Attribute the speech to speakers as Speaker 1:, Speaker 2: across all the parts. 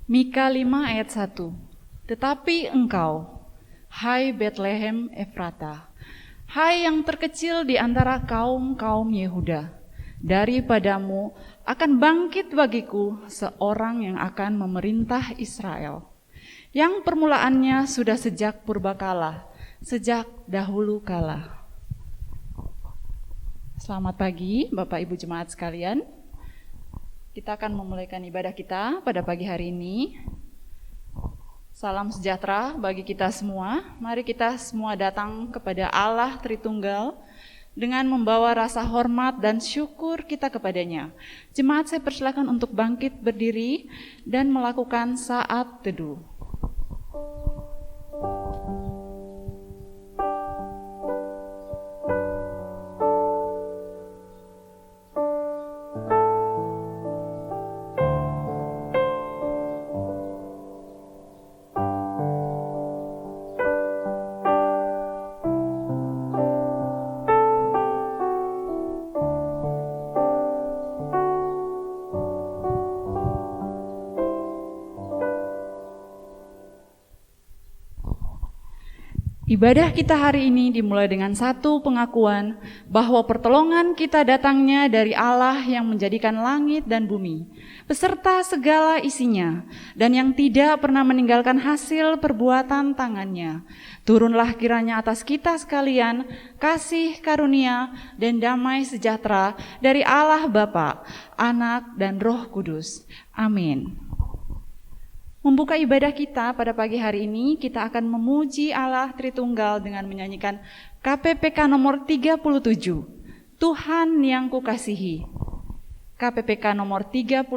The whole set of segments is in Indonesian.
Speaker 1: Mika 5 ayat 1. Tetapi engkau, hai Betlehem Efrata, hai yang terkecil di antara kaum-kaum Yehuda, daripadamu akan bangkit bagiku seorang yang akan memerintah Israel, yang permulaannya sudah sejak purbakala, sejak dahulu kala. Selamat pagi Bapak Ibu Jemaat sekalian. Kita akan memulaikan ibadah kita pada pagi hari ini. Salam sejahtera bagi kita semua. Mari kita semua datang kepada Allah Tritunggal dengan membawa rasa hormat dan syukur kita kepadanya. Jemaat, saya persilakan untuk bangkit berdiri dan melakukan saat teduh. Ibadah kita hari ini dimulai dengan satu pengakuan bahwa pertolongan kita datangnya dari Allah yang menjadikan langit dan bumi, beserta segala isinya, dan yang tidak pernah meninggalkan hasil perbuatan tangannya. Turunlah kiranya atas kita sekalian kasih karunia dan damai sejahtera dari Allah Bapa, Anak, dan Roh Kudus. Amin. Membuka ibadah kita pada pagi hari ini, kita akan memuji Allah Tritunggal dengan menyanyikan KPPK nomor 37, Tuhan yang kukasihi. KPPK nomor 37,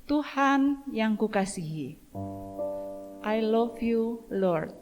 Speaker 1: Tuhan yang kukasihi. I love you, Lord.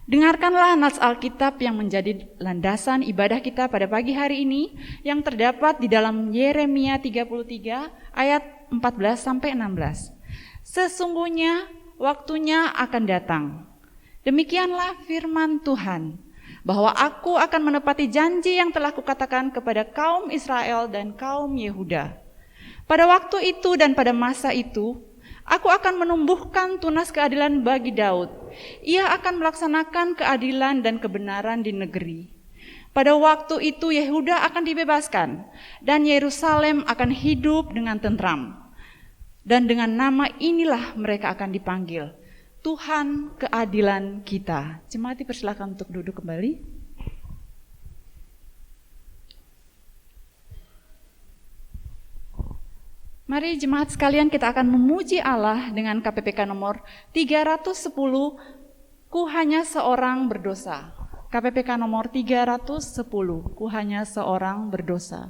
Speaker 1: Dengarkanlah nats Alkitab yang menjadi landasan ibadah kita pada pagi hari ini yang terdapat di dalam Yeremia 33 ayat 14-16. Sesungguhnya waktunya akan datang. Demikianlah firman Tuhan, bahwa aku akan menepati janji yang telah kukatakan kepada kaum Israel dan kaum Yehuda. Pada waktu itu dan pada masa itu, Aku akan menumbuhkan tunas keadilan bagi Daud. Ia akan melaksanakan keadilan dan kebenaran di negeri. Pada waktu itu Yehuda akan dibebaskan dan Yerusalem akan hidup dengan tentram. Dan dengan nama inilah mereka akan dipanggil, Tuhan keadilan kita. Jemaat dipersilakan untuk duduk kembali. Mari jemaat sekalian, kita akan memuji Allah dengan KPPK nomor 310, Ku hanya seorang berdosa. KPPK nomor 310, Ku hanya seorang berdosa.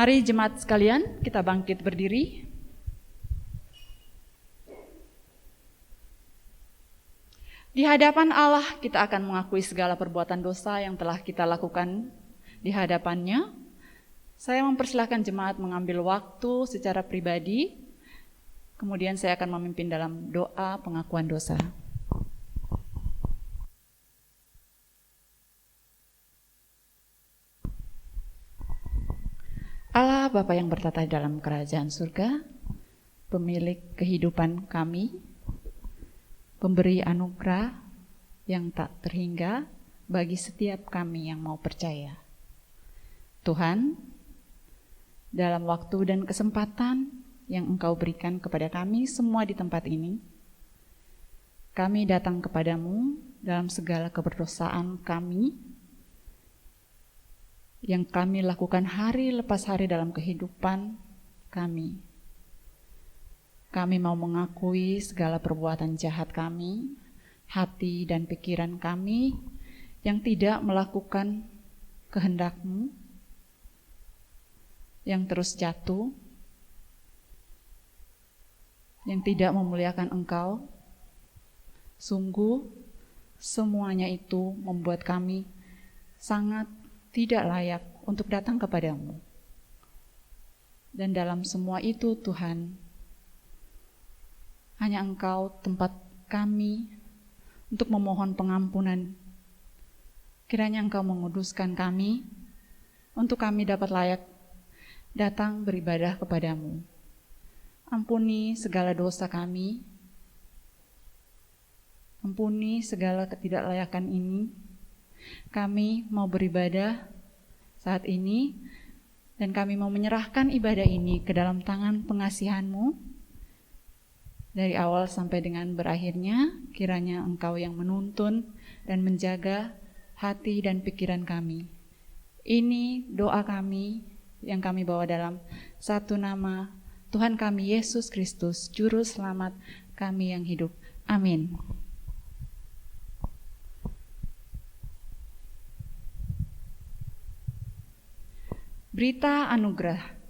Speaker 1: Mari jemaat sekalian, kita bangkit berdiri. Di hadapan Allah kita akan mengakui segala perbuatan dosa yang telah kita lakukan di hadapannya. Saya mempersilahkan jemaat mengambil waktu secara pribadi, kemudian saya akan memimpin dalam doa pengakuan dosa. Allah Bapa yang bertata dalam kerajaan surga, pemilik kehidupan kami, pemberi anugerah yang tak terhingga bagi setiap kami yang mau percaya. Tuhan, dalam waktu dan kesempatan yang Engkau berikan kepada kami semua di tempat ini, kami datang kepadamu dalam segala keberdosaan kami, yang kami lakukan hari lepas hari dalam kehidupan kami. Kami mau mengakui segala perbuatan jahat kami, hati dan pikiran kami yang tidak melakukan kehendak-Mu, yang terus jatuh, yang tidak memuliakan Engkau. Sungguh semuanya itu membuat kami sangat tidak layak untuk datang kepadamu. Dan dalam semua itu Tuhan, hanya Engkau tempat kami untuk memohon pengampunan. Kiranya Engkau menguduskan kami, untuk kami dapat layak datang beribadah kepadamu. Ampuni segala dosa kami, ampuni segala ketidaklayakan ini. Kami mau beribadah saat ini Dan kami mau menyerahkan ibadah ini ke dalam tangan pengasihan-Mu. Dari awal sampai dengan berakhirnya, kiranya Engkau yang menuntun dan menjaga hati dan pikiran kami. Ini doa kami yang kami bawa dalam satu nama Tuhan kami Yesus Kristus, Juru Selamat kami yang hidup. Amin. Berita anugerah.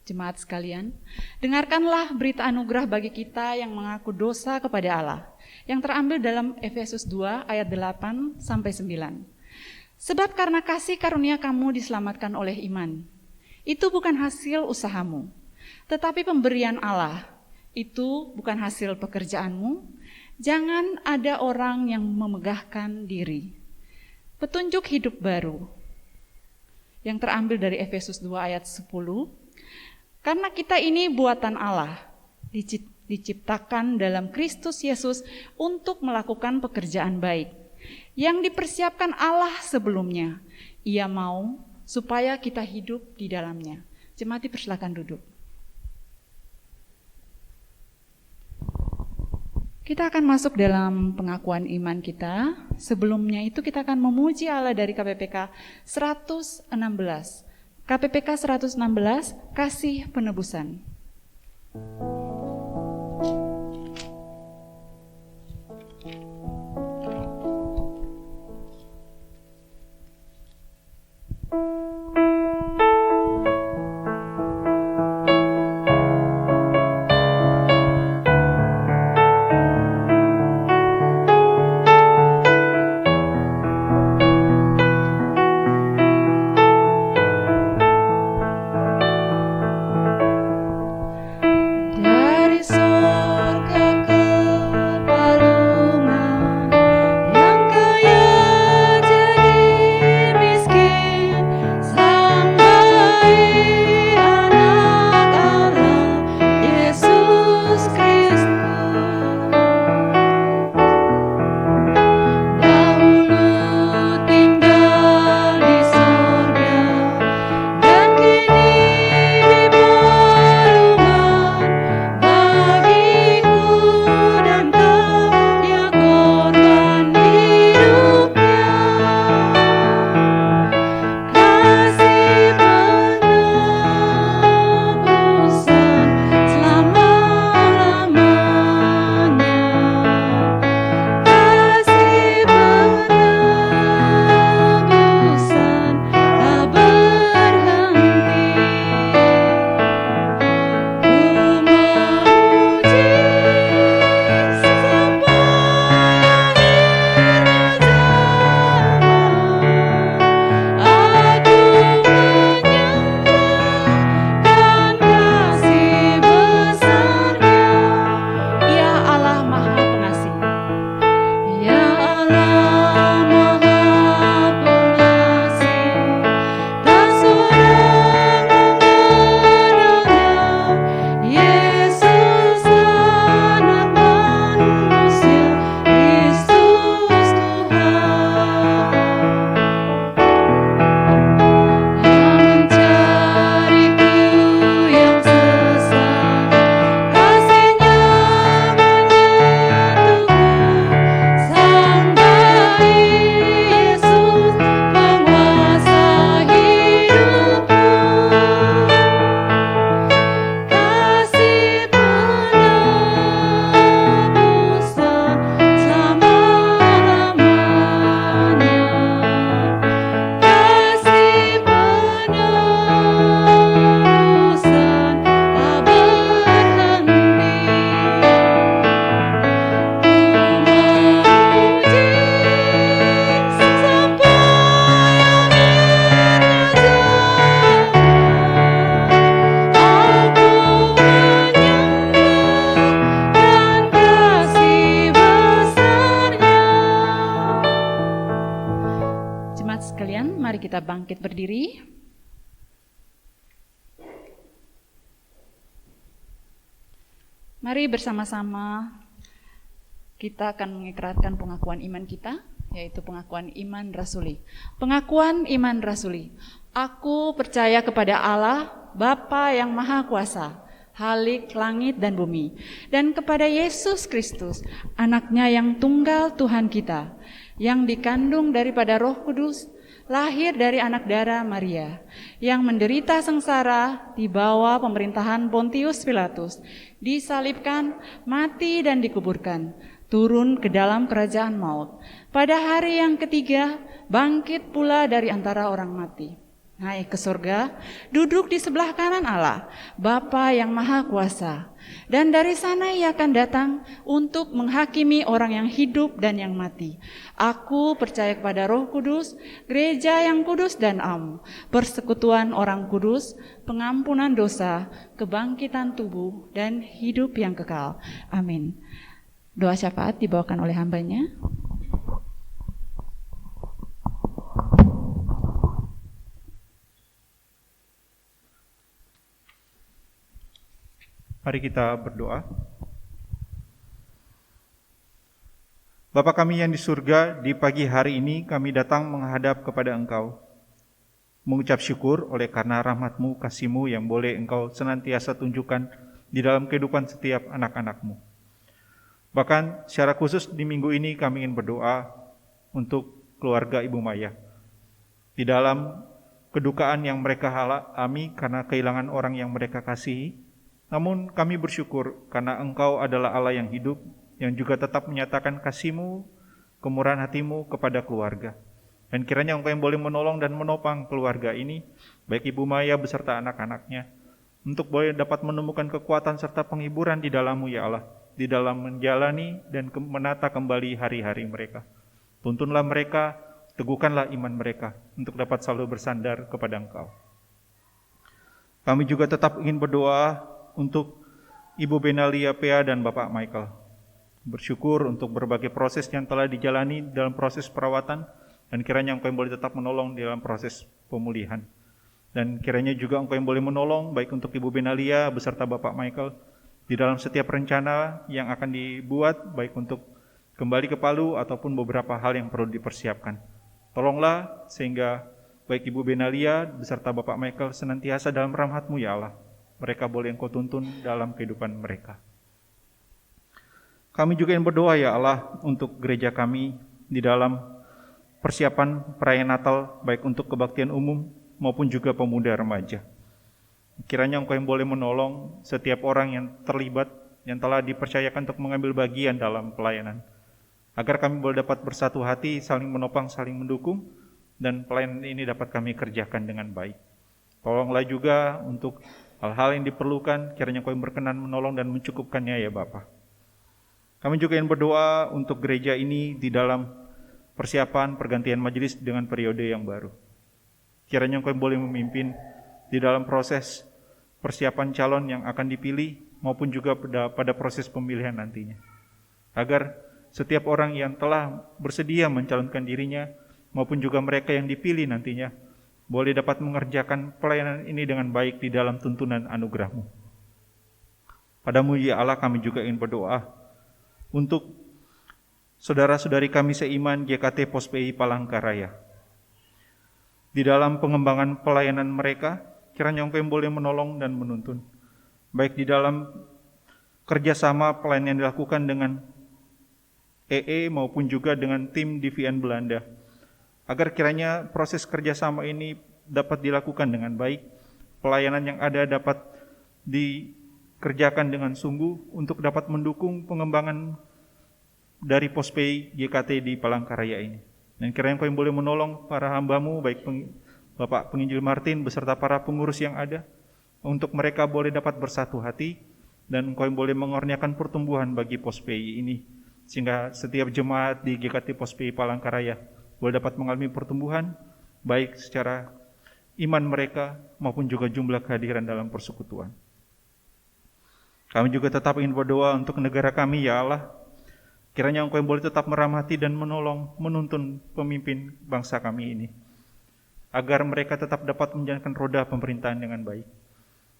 Speaker 1: Jemaat sekalian, dengarkanlah berita anugerah bagi kita yang mengaku dosa kepada Allah, yang terambil dalam Efesus 2 ayat 8 sampai 9. Sebab karena kasih karunia kamu diselamatkan oleh iman. Itu bukan hasil usahamu, tetapi pemberian Allah. Itu bukan hasil pekerjaanmu. Jangan ada orang yang memegahkan diri. Petunjuk hidup baru yang terambil dari Efesus 2 ayat 10. Karena kita ini buatan Allah, diciptakan dalam Kristus Yesus untuk melakukan pekerjaan baik yang dipersiapkan Allah sebelumnya. Ia mau supaya kita hidup di dalamnya. Jemaat dipersilakan duduk. Kita akan masuk dalam pengakuan iman kita. Sebelumnya itu kita akan memuji Allah dari KPPK 116. KPPK 116, Kasih Penebusan. Kita bangkit berdiri. Mari bersama-sama kita akan mengikrarkan pengakuan iman kita. yaitu pengakuan iman rasuli. Pengakuan iman rasuli. Aku percaya kepada Allah, Bapa yang Maha Kuasa, Halik langit dan bumi, dan kepada Yesus Kristus, anaknya yang tunggal Tuhan kita, yang dikandung daripada Roh Kudus, lahir dari anak darah Maria, yang menderita sengsara di bawah pemerintahan Pontius Pilatus, disalibkan, mati dan dikuburkan, turun ke dalam kerajaan maut. Pada hari yang ketiga, bangkit pula dari antara orang mati. Naik ke surga, duduk di sebelah kanan Allah, Bapa yang Maha Kuasa. Dan dari sana ia akan datang untuk menghakimi orang yang hidup dan yang mati. Aku percaya kepada Roh Kudus, gereja yang kudus dan am, persekutuan orang kudus, pengampunan dosa, kebangkitan tubuh, dan hidup yang kekal. Amin. Doa syafaat dibawakan oleh hambanya.
Speaker 2: Mari kita berdoa. Bapa kami yang di surga, di pagi hari ini kami datang menghadap kepada Engkau, mengucap syukur oleh karena rahmat-Mu, kasih-Mu yang boleh Engkau senantiasa tunjukkan di dalam kehidupan setiap anak-anak-Mu. Bahkan secara khusus di minggu ini kami ingin berdoa untuk keluarga Ibu Maya. Di dalam kedukaan yang mereka alami karena kehilangan orang yang mereka kasihi, namun kami bersyukur karena Engkau adalah Allah yang hidup, yang juga tetap menyatakan kasih-Mu, kemurahan hati-Mu kepada keluarga. Dan kiranya Engkau yang boleh menolong dan menopang keluarga ini, baik Ibu Maya beserta anak-anaknya, untuk boleh dapat menemukan kekuatan serta penghiburan di dalam-Mu ya Allah, di dalam menjalani dan menata kembali hari-hari mereka. Tuntunlah mereka, teguhkanlah iman mereka, untuk dapat selalu bersandar kepada Engkau. Kami juga tetap ingin berdoa untuk Ibu Benalia Pea dan Bapak Michael. Bersyukur untuk berbagai proses yang telah dijalani dalam proses perawatan, dan kiranya Engkau yang boleh tetap menolong dalam proses pemulihan. Dan kiranya juga Engkau yang boleh menolong baik untuk Ibu Benalia beserta Bapak Michael di dalam setiap rencana yang akan dibuat, baik untuk kembali ke Palu ataupun beberapa hal yang perlu dipersiapkan. Tolonglah sehingga baik Ibu Benalia beserta Bapak Michael senantiasa dalam rahmat-Mu ya Allah. Mereka boleh Engkau tuntun dalam kehidupan mereka. Kami juga ingin berdoa ya Allah untuk gereja kami di dalam persiapan perayaan Natal, baik untuk kebaktian umum maupun juga pemuda remaja. Kiranya Engkau yang boleh menolong setiap orang yang terlibat, yang telah dipercayakan untuk mengambil bagian dalam pelayanan, agar kami boleh dapat bersatu hati, saling menopang, saling mendukung, dan pelayanan ini dapat kami kerjakan dengan baik. Tolonglah juga untuk hal-hal yang diperlukan, kiranya Engkau yang berkenan menolong dan mencukupkannya ya Bapa. Kami juga ingin berdoa untuk gereja ini di dalam persiapan pergantian majelis dengan periode yang baru. Kiranya Engkau yang boleh memimpin di dalam proses persiapan calon yang akan dipilih maupun juga pada proses pemilihan nantinya. Agar setiap orang yang telah bersedia mencalonkan dirinya maupun juga mereka yang dipilih nantinya boleh dapat mengerjakan pelayanan ini dengan baik di dalam tuntunan anugerah-Mu. Padamu ya Allah kami juga ingin berdoa untuk saudara-saudari kami seiman GKT POSPI Palangkaraya. Di dalam pengembangan pelayanan mereka, kiranya Engkau yang boleh menolong dan menuntun. Baik di dalam kerjasama pelayanan yang dilakukan dengan EE maupun juga dengan tim DVN Belanda. Agar kiranya proses kerjasama ini dapat dilakukan dengan baik, pelayanan yang ada dapat dikerjakan dengan sungguh untuk dapat mendukung pengembangan dari POSPI GKT di Palangkaraya ini. Dan kiranya Engkau yang boleh menolong para hamba-Mu, baik Bapak Penginjil Martin beserta para pengurus yang ada, untuk mereka boleh dapat bersatu hati, dan Engkau yang boleh mengurniakan pertumbuhan bagi POSPI ini, sehingga setiap jemaat di GKT POSPI Palangkaraya boleh dapat mengalami pertumbuhan, baik secara iman mereka maupun juga jumlah kehadiran dalam persekutuan. Kami juga tetap ingin berdoa untuk negara kami ya Allah. Kiranya Engkau yang boleh tetap merahmati dan menolong, menuntun pemimpin bangsa kami ini, agar mereka tetap dapat menjalankan roda pemerintahan dengan baik.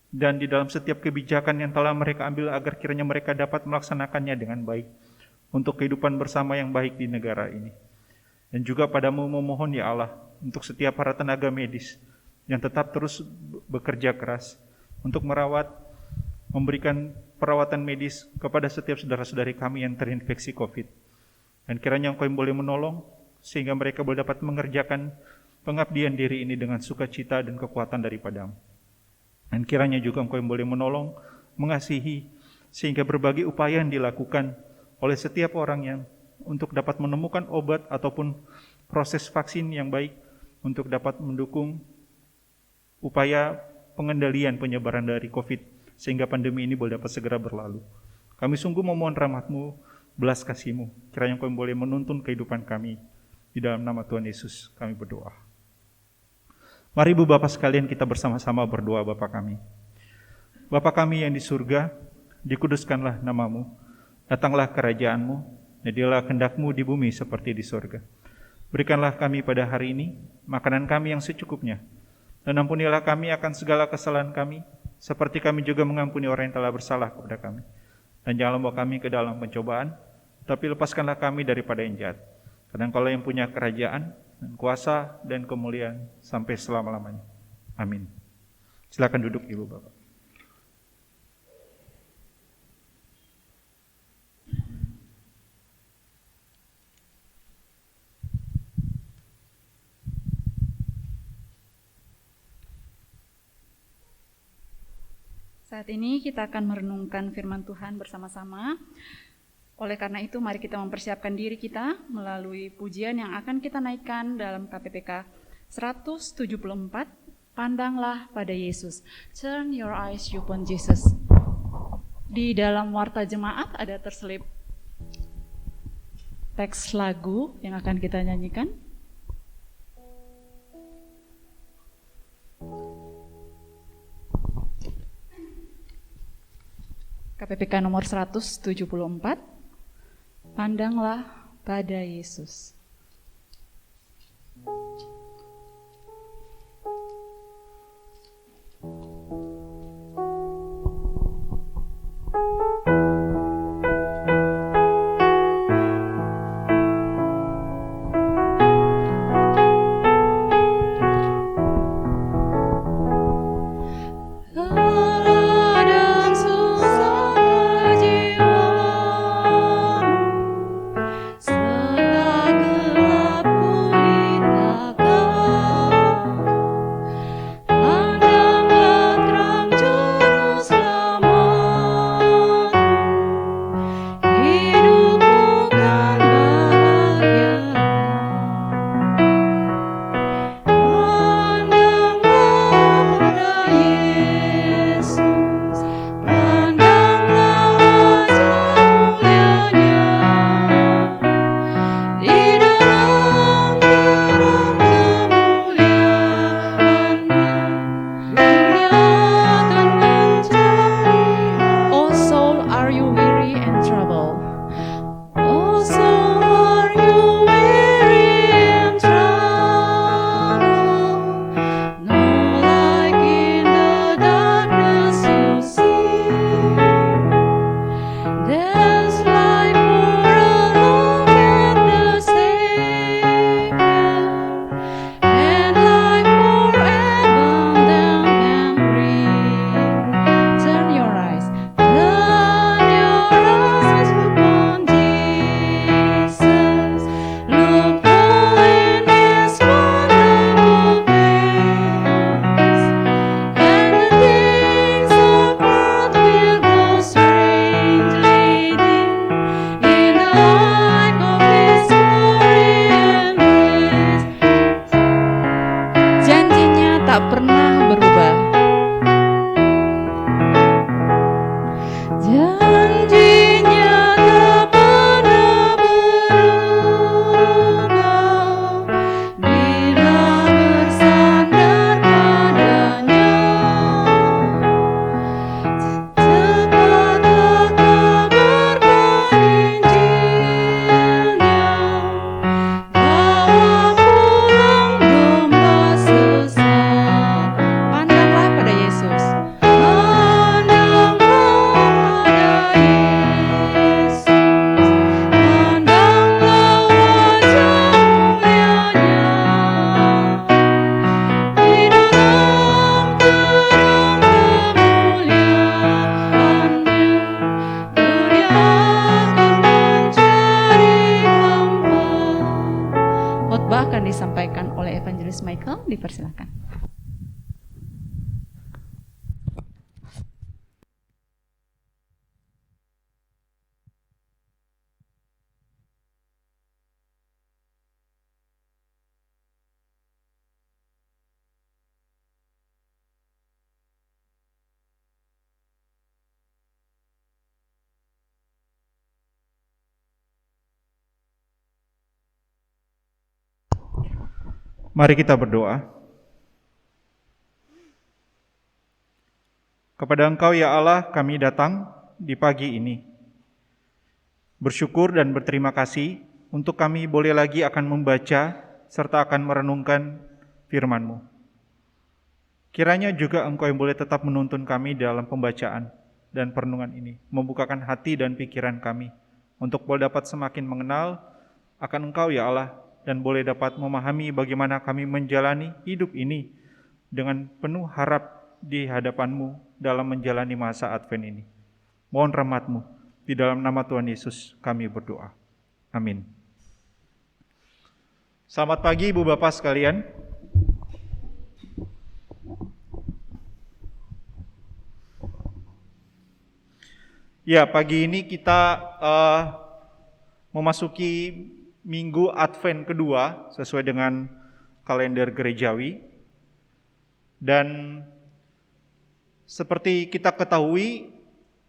Speaker 2: Dan di dalam setiap kebijakan yang telah mereka ambil, agar kiranya mereka dapat melaksanakannya dengan baik untuk kehidupan bersama yang baik di negara ini. Dan juga padamu memohon ya Allah, untuk setiap para tenaga medis yang tetap terus bekerja keras untuk merawat, memberikan perawatan medis kepada setiap saudara-saudari kami yang terinfeksi COVID. Dan kiranya Engkau yang boleh menolong, sehingga mereka boleh dapat mengerjakan pengabdian diri ini dengan sukacita dan kekuatan daripadamu. Dan kiranya juga Engkau yang boleh menolong, mengasihi, sehingga berbagai upaya yang dilakukan oleh setiap orang yang untuk dapat menemukan obat ataupun proses vaksin yang baik untuk dapat mendukung upaya pengendalian penyebaran dari COVID, sehingga pandemi ini boleh dapat segera berlalu. Kami sungguh memohon rahmat-Mu, belas kasih-Mu. Kiranya Engkau yang boleh menuntun kehidupan kami. Di dalam nama Tuhan Yesus kami berdoa. Mari Ibu Bapak sekalian kita bersama-sama berdoa Bapa kami. Bapa kami yang di surga, dikuduskanlah nama-Mu. Datanglah kerajaan-Mu, jadilah kehendak-Mu di bumi seperti di surga. Berikanlah kami pada hari ini makanan kami yang secukupnya. Dan ampunilah kami akan segala kesalahan kami, seperti kami juga mengampuni orang yang telah bersalah kepada kami. Dan janganlah membawa kami ke dalam pencobaan, tapi lepaskanlah kami daripada yang jahat. Karena Engkaulah yang punya kerajaan, dan kuasa, dan kemuliaan sampai selama-lamanya. Amin. Silakan duduk Ibu Bapak.
Speaker 1: Saat ini kita akan merenungkan firman Tuhan bersama-sama. Oleh karena itu mari kita mempersiapkan diri kita melalui pujian yang akan kita naikkan dalam KPPK 174, Pandanglah pada Yesus. Turn your eyes upon Jesus. Di dalam warta jemaat ada terselip teks lagu yang akan kita nyanyikan. KPPK nomor 174, Pandanglah pada Yesus.
Speaker 3: Segala
Speaker 1: dipersilakan.
Speaker 2: Mari kita berdoa. Kepada Engkau ya Allah kami datang di pagi ini. Bersyukur dan berterima kasih untuk kami boleh lagi akan membaca serta akan merenungkan firman-Mu. Kiranya juga Engkau yang boleh tetap menuntun kami dalam pembacaan dan perenungan ini, membukakan hati dan pikiran kami untuk boleh dapat semakin mengenal akan Engkau ya Allah, dan boleh dapat memahami bagaimana kami menjalani hidup ini dengan penuh harap di hadapan-Mu dalam menjalani masa Advent ini. Mohon rahmat-Mu, di dalam nama Tuhan Yesus kami berdoa. Amin. Selamat pagi Ibu Bapak sekalian. Ya, pagi ini kita memasuki Minggu Advent kedua sesuai dengan kalender gerejawi. Dan seperti kita ketahui,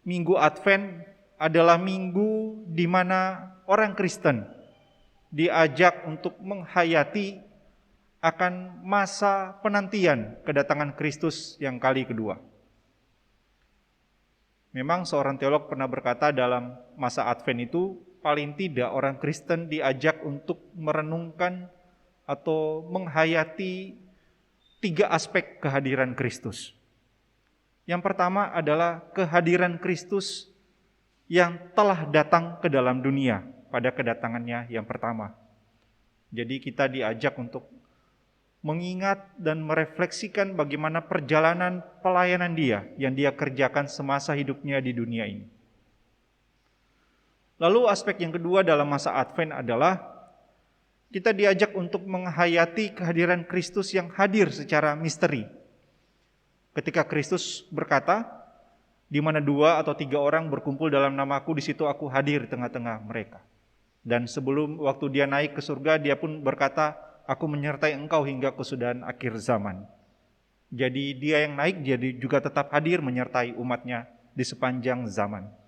Speaker 2: Minggu Advent adalah minggu di mana orang Kristen diajak untuk menghayati akan masa penantian kedatangan Kristus yang kali kedua. Memang seorang teolog pernah berkata dalam masa Advent itu paling tidak orang Kristen diajak untuk merenungkan atau menghayati 3 aspek kehadiran Kristus. Yang pertama adalah kehadiran Kristus yang telah datang ke dalam dunia pada kedatangannya yang pertama. Jadi kita diajak untuk mengingat dan merefleksikan bagaimana perjalanan pelayanan Dia yang Dia kerjakan semasa hidupnya di dunia ini. Lalu aspek yang kedua dalam masa Advent adalah kita diajak untuk menghayati kehadiran Kristus yang hadir secara misteri. Ketika Kristus berkata, di mana 2 atau 3 orang berkumpul dalam namaku, di situ aku hadir di tengah-tengah mereka. Dan sebelum waktu Dia naik ke surga, Dia pun berkata, aku menyertai engkau hingga kesudahan akhir zaman. Jadi Dia yang naik, jadi juga tetap hadir menyertai umatnya di sepanjang zaman.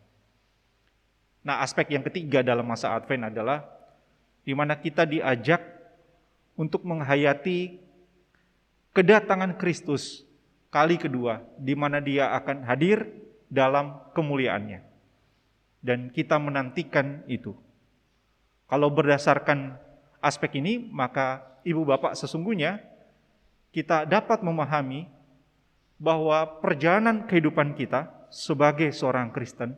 Speaker 2: Nah, aspek yang ketiga dalam masa Advent adalah di mana kita diajak untuk menghayati kedatangan Kristus kali kedua, di mana Dia akan hadir dalam kemuliaannya. Dan kita menantikan itu. Kalau berdasarkan aspek ini, maka Ibu Bapak sesungguhnya kita dapat memahami bahwa perjalanan kehidupan kita sebagai seorang Kristen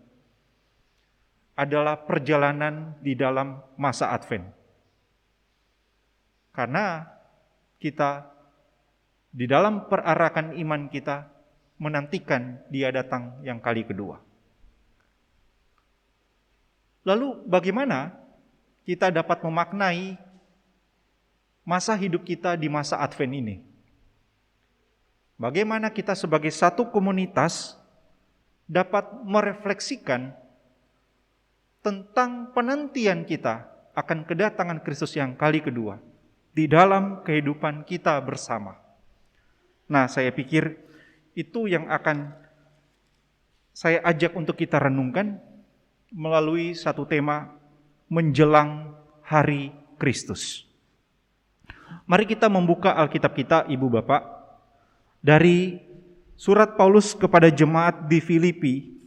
Speaker 2: adalah perjalanan di dalam masa Advent. Karena kita di dalam perarakan iman kita menantikan Dia datang yang kali kedua. Lalu bagaimana kita dapat memaknai masa hidup kita di masa Advent ini? Bagaimana kita sebagai satu komunitas dapat merefleksikan tentang penantian kita akan kedatangan Kristus yang kali kedua di dalam kehidupan kita bersama. Nah, saya pikir itu yang akan saya ajak untuk kita renungkan melalui satu tema menjelang hari Kristus. Mari kita membuka Alkitab kita, Ibu Bapak, dari surat Paulus kepada jemaat di Filipi,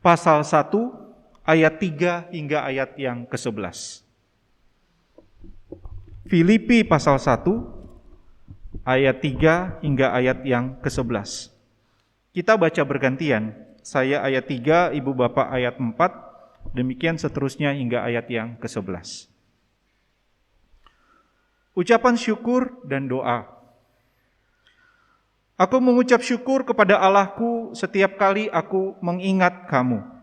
Speaker 2: pasal 1, ayat 3 hingga ayat yang ke-11. Filipi pasal 1, ayat 3 hingga ayat yang ke-11. Kita baca bergantian, saya ayat 3, Ibu Bapak ayat 4, demikian seterusnya hingga ayat yang ke-11. Ucapan syukur dan doa. Aku mengucap syukur kepada Allahku setiap kali aku mengingat kamu.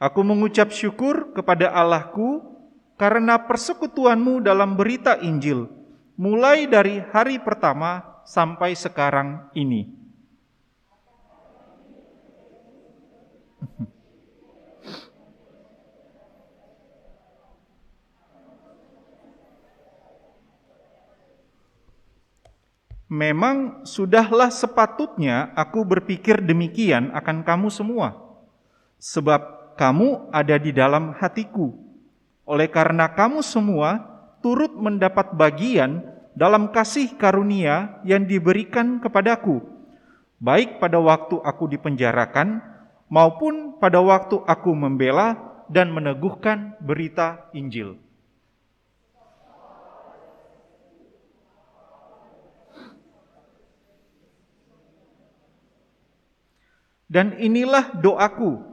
Speaker 2: Aku mengucap syukur kepada Allahku karena persekutuanmu dalam berita Injil, mulai dari hari pertama sampai sekarang ini. Memang sudahlah sepatutnya aku berpikir demikian akan kamu semua, sebab kamu ada di dalam hatiku. Oleh karena kamu semua turut mendapat bagian dalam kasih karunia yang diberikan kepadaku, baik pada waktu aku dipenjarakan maupun pada waktu aku membela dan meneguhkan berita Injil. Dan inilah doaku,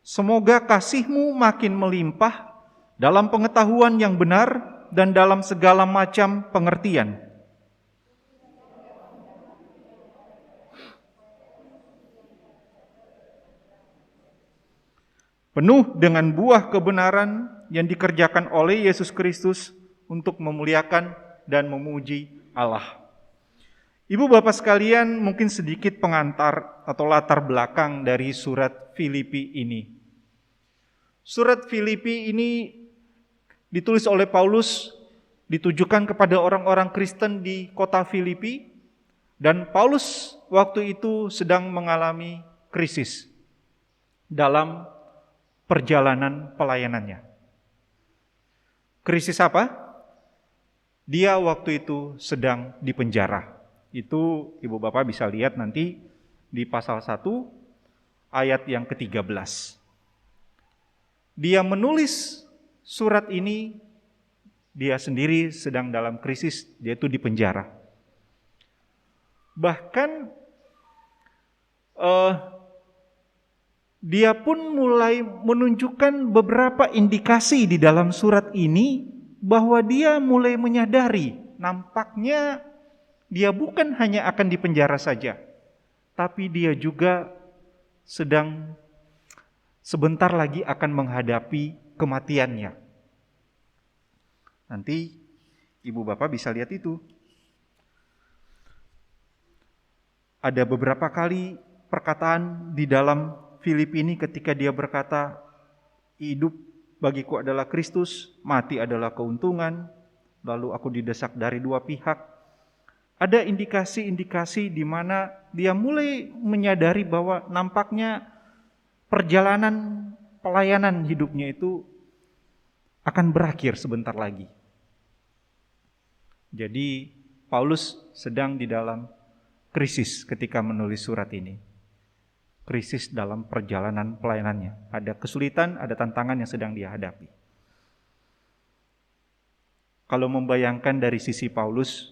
Speaker 2: semoga kasihmu makin melimpah dalam pengetahuan yang benar dan dalam segala macam pengertian. Penuh dengan buah kebenaran yang dikerjakan oleh Yesus Kristus untuk memuliakan dan memuji Allah. Ibu bapak sekalian, mungkin sedikit pengantar atau latar belakang dari surat Filipi ini. Surat Filipi ini ditulis oleh Paulus, ditujukan kepada orang-orang Kristen di kota Filipi, dan Paulus waktu itu sedang mengalami krisis dalam perjalanan pelayanannya. Krisis apa? Dia waktu itu sedang dipenjara. Itu ibu bapak bisa lihat nanti di pasal 1 ayat yang ke-13. Dia menulis surat ini, dia sendiri sedang dalam krisis, dia itu di penjara. Bahkan dia pun mulai menunjukkan beberapa indikasi di dalam surat ini bahwa dia mulai menyadari nampaknya dia bukan hanya akan dipenjara saja, tapi dia juga sedang sebentar lagi akan menghadapi kematiannya. Nanti ibu bapak bisa lihat itu. Ada beberapa kali perkataan di dalam Filipi ini ketika dia berkata, hidup bagiku adalah Kristus, mati adalah keuntungan, lalu aku didesak dari dua pihak. Ada indikasi-indikasi di mana dia mulai menyadari bahwa nampaknya perjalanan pelayanan hidupnya itu akan berakhir sebentar lagi. Jadi Paulus sedang di dalam krisis ketika menulis surat ini. Krisis dalam perjalanan pelayanannya. Ada kesulitan, ada tantangan yang sedang dia hadapi. Kalau membayangkan dari sisi Paulus,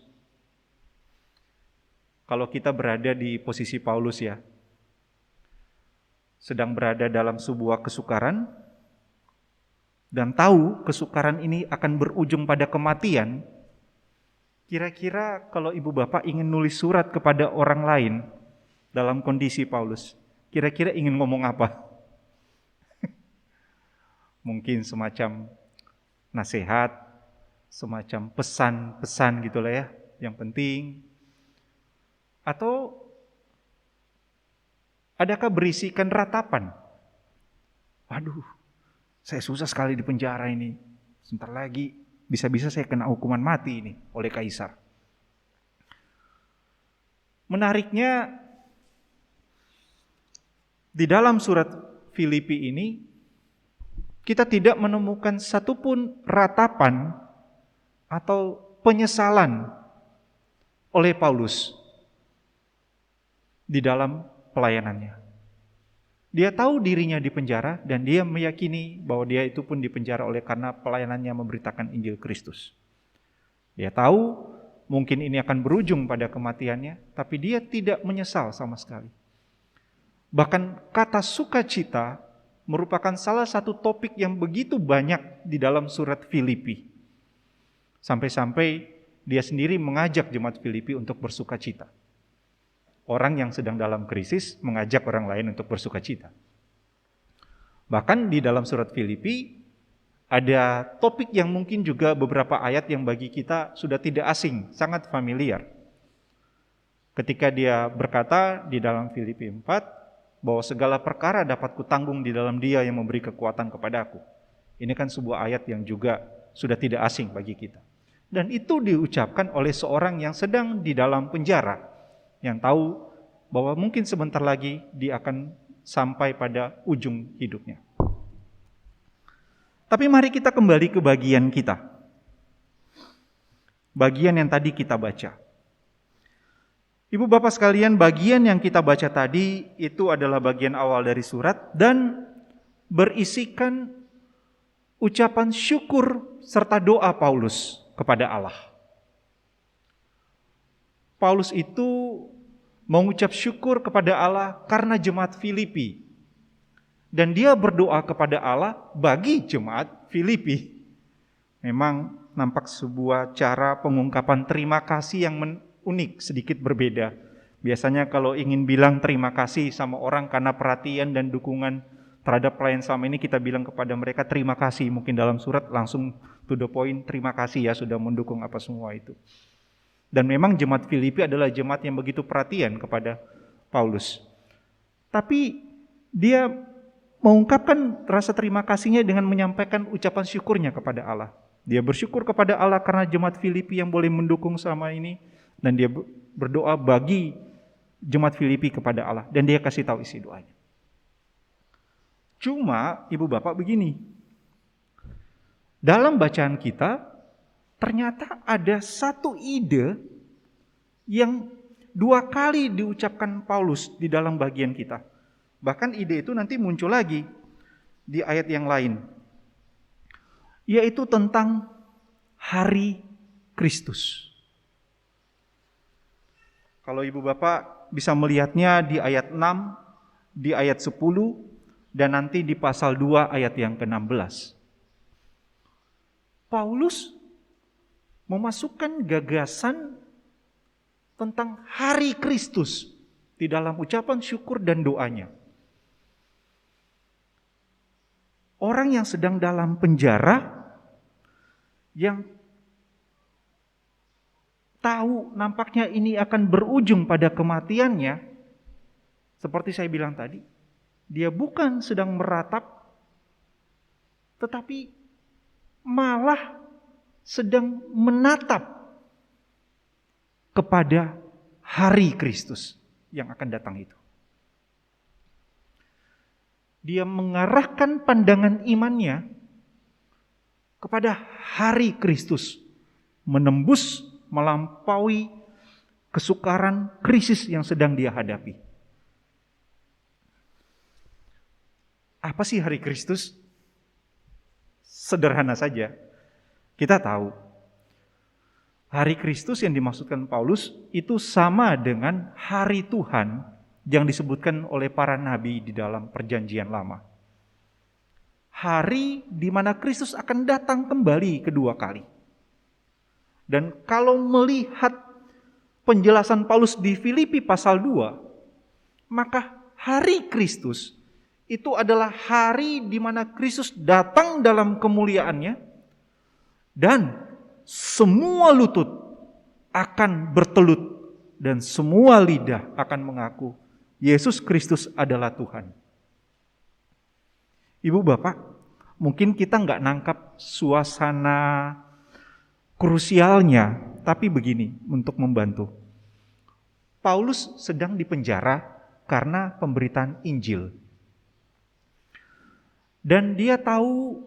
Speaker 2: kalau kita berada di posisi Paulus ya, sedang berada dalam sebuah kesukaran, dan tahu kesukaran ini akan berujung pada kematian, kira-kira kalau ibu bapak ingin nulis surat kepada orang lain dalam kondisi Paulus, kira-kira ingin ngomong apa? Mungkin semacam nasihat, semacam pesan-pesan gitulah ya, yang penting. Atau adakah berisikan ratapan? Waduh, saya susah sekali di penjara ini. Sebentar lagi bisa-bisa saya kena hukuman mati ini oleh kaisar. Menariknya, di dalam surat Filipi ini, kita tidak menemukan satupun ratapan atau penyesalan oleh Paulus di dalam pelayanannya. Dia tahu dirinya di penjara dan dia meyakini bahwa dia itu pun dipenjara oleh karena pelayanannya memberitakan Injil Kristus. Dia tahu mungkin ini akan berujung pada kematiannya, tapi dia tidak menyesal sama sekali. Bahkan kata sukacita merupakan salah satu topik yang begitu banyak di dalam surat Filipi. Sampai-sampai dia sendiri mengajak jemaat Filipi untuk bersukacita. Orang yang sedang dalam krisis mengajak orang lain untuk bersukacita. Bahkan di dalam surat Filipi ada topik yang mungkin juga beberapa ayat yang bagi kita sudah tidak asing, sangat familiar. Ketika dia berkata di dalam Filipi 4, bahwa segala perkara dapat kutanggung di dalam Dia yang memberi kekuatan kepadaku. Ini kan sebuah ayat yang juga sudah tidak asing bagi kita. Dan itu diucapkan oleh seorang yang sedang di dalam penjara, yang tahu bahwa mungkin sebentar lagi dia akan sampai pada ujung hidupnya. Tapi mari kita kembali ke bagian kita. Bagian yang tadi kita baca. Ibu bapak sekalian, bagian yang kita baca tadi itu adalah bagian awal dari surat dan berisikan ucapan syukur serta doa Paulus kepada Allah. Paulus itu mengucap syukur kepada Allah karena jemaat Filipi. Dan dia berdoa kepada Allah bagi jemaat Filipi. Memang nampak sebuah cara pengungkapan terima kasih yang unik, sedikit berbeda. Biasanya kalau ingin bilang terima kasih sama orang karena perhatian dan dukungan terhadap pelayan selama ini, kita bilang kepada mereka terima kasih. Mungkin dalam surat langsung to the point, terima kasih ya sudah mendukung apa semua itu. Dan memang jemaat Filipi adalah jemaat yang begitu perhatian kepada Paulus. Tapi dia mengungkapkan rasa terima kasihnya dengan menyampaikan ucapan syukurnya kepada Allah. Dia bersyukur kepada Allah karena jemaat Filipi yang boleh mendukung selama ini. Dan dia berdoa bagi jemaat Filipi kepada Allah. Dan dia kasih tahu isi doanya. Cuma ibu bapak begini. Dalam bacaan kita, ternyata ada satu ide yang 2 kali diucapkan Paulus di dalam bagian kita. Bahkan ide itu nanti muncul lagi di ayat yang lain. Yaitu tentang hari Kristus. Kalau ibu bapak bisa melihatnya di ayat 6, di ayat 10, dan nanti di pasal 2 ayat yang ke-16. Paulus memasukkan gagasan tentang hari Kristus di dalam ucapan syukur dan doanya. Orang yang sedang dalam penjara, yang tahu nampaknya ini akan berujung pada kematiannya, seperti saya bilang tadi, dia bukan sedang meratap, tetapi malah sedang menatap kepada hari Kristus yang akan datang itu. Dia mengarahkan pandangan imannya kepada hari Kristus, menembus, melampaui kesukaran, krisis yang sedang dia hadapi. Apa sih hari Kristus? Sederhana saja. Kita tahu, hari Kristus yang dimaksudkan Paulus itu sama dengan hari Tuhan yang disebutkan oleh para nabi di dalam perjanjian lama. Hari di mana Kristus akan datang kembali kedua kali. Dan kalau melihat penjelasan Paulus di Filipi pasal 2, maka hari Kristus itu adalah hari di mana Kristus datang dalam kemuliaannya dan semua lutut akan bertelut dan semua lidah akan mengaku Yesus Kristus adalah Tuhan. Ibu bapak, mungkin kita nggak nangkap suasana krusialnya, tapi begini untuk membantu. Paulus sedang dipenjara karena pemberitaan Injil. Dan dia tahu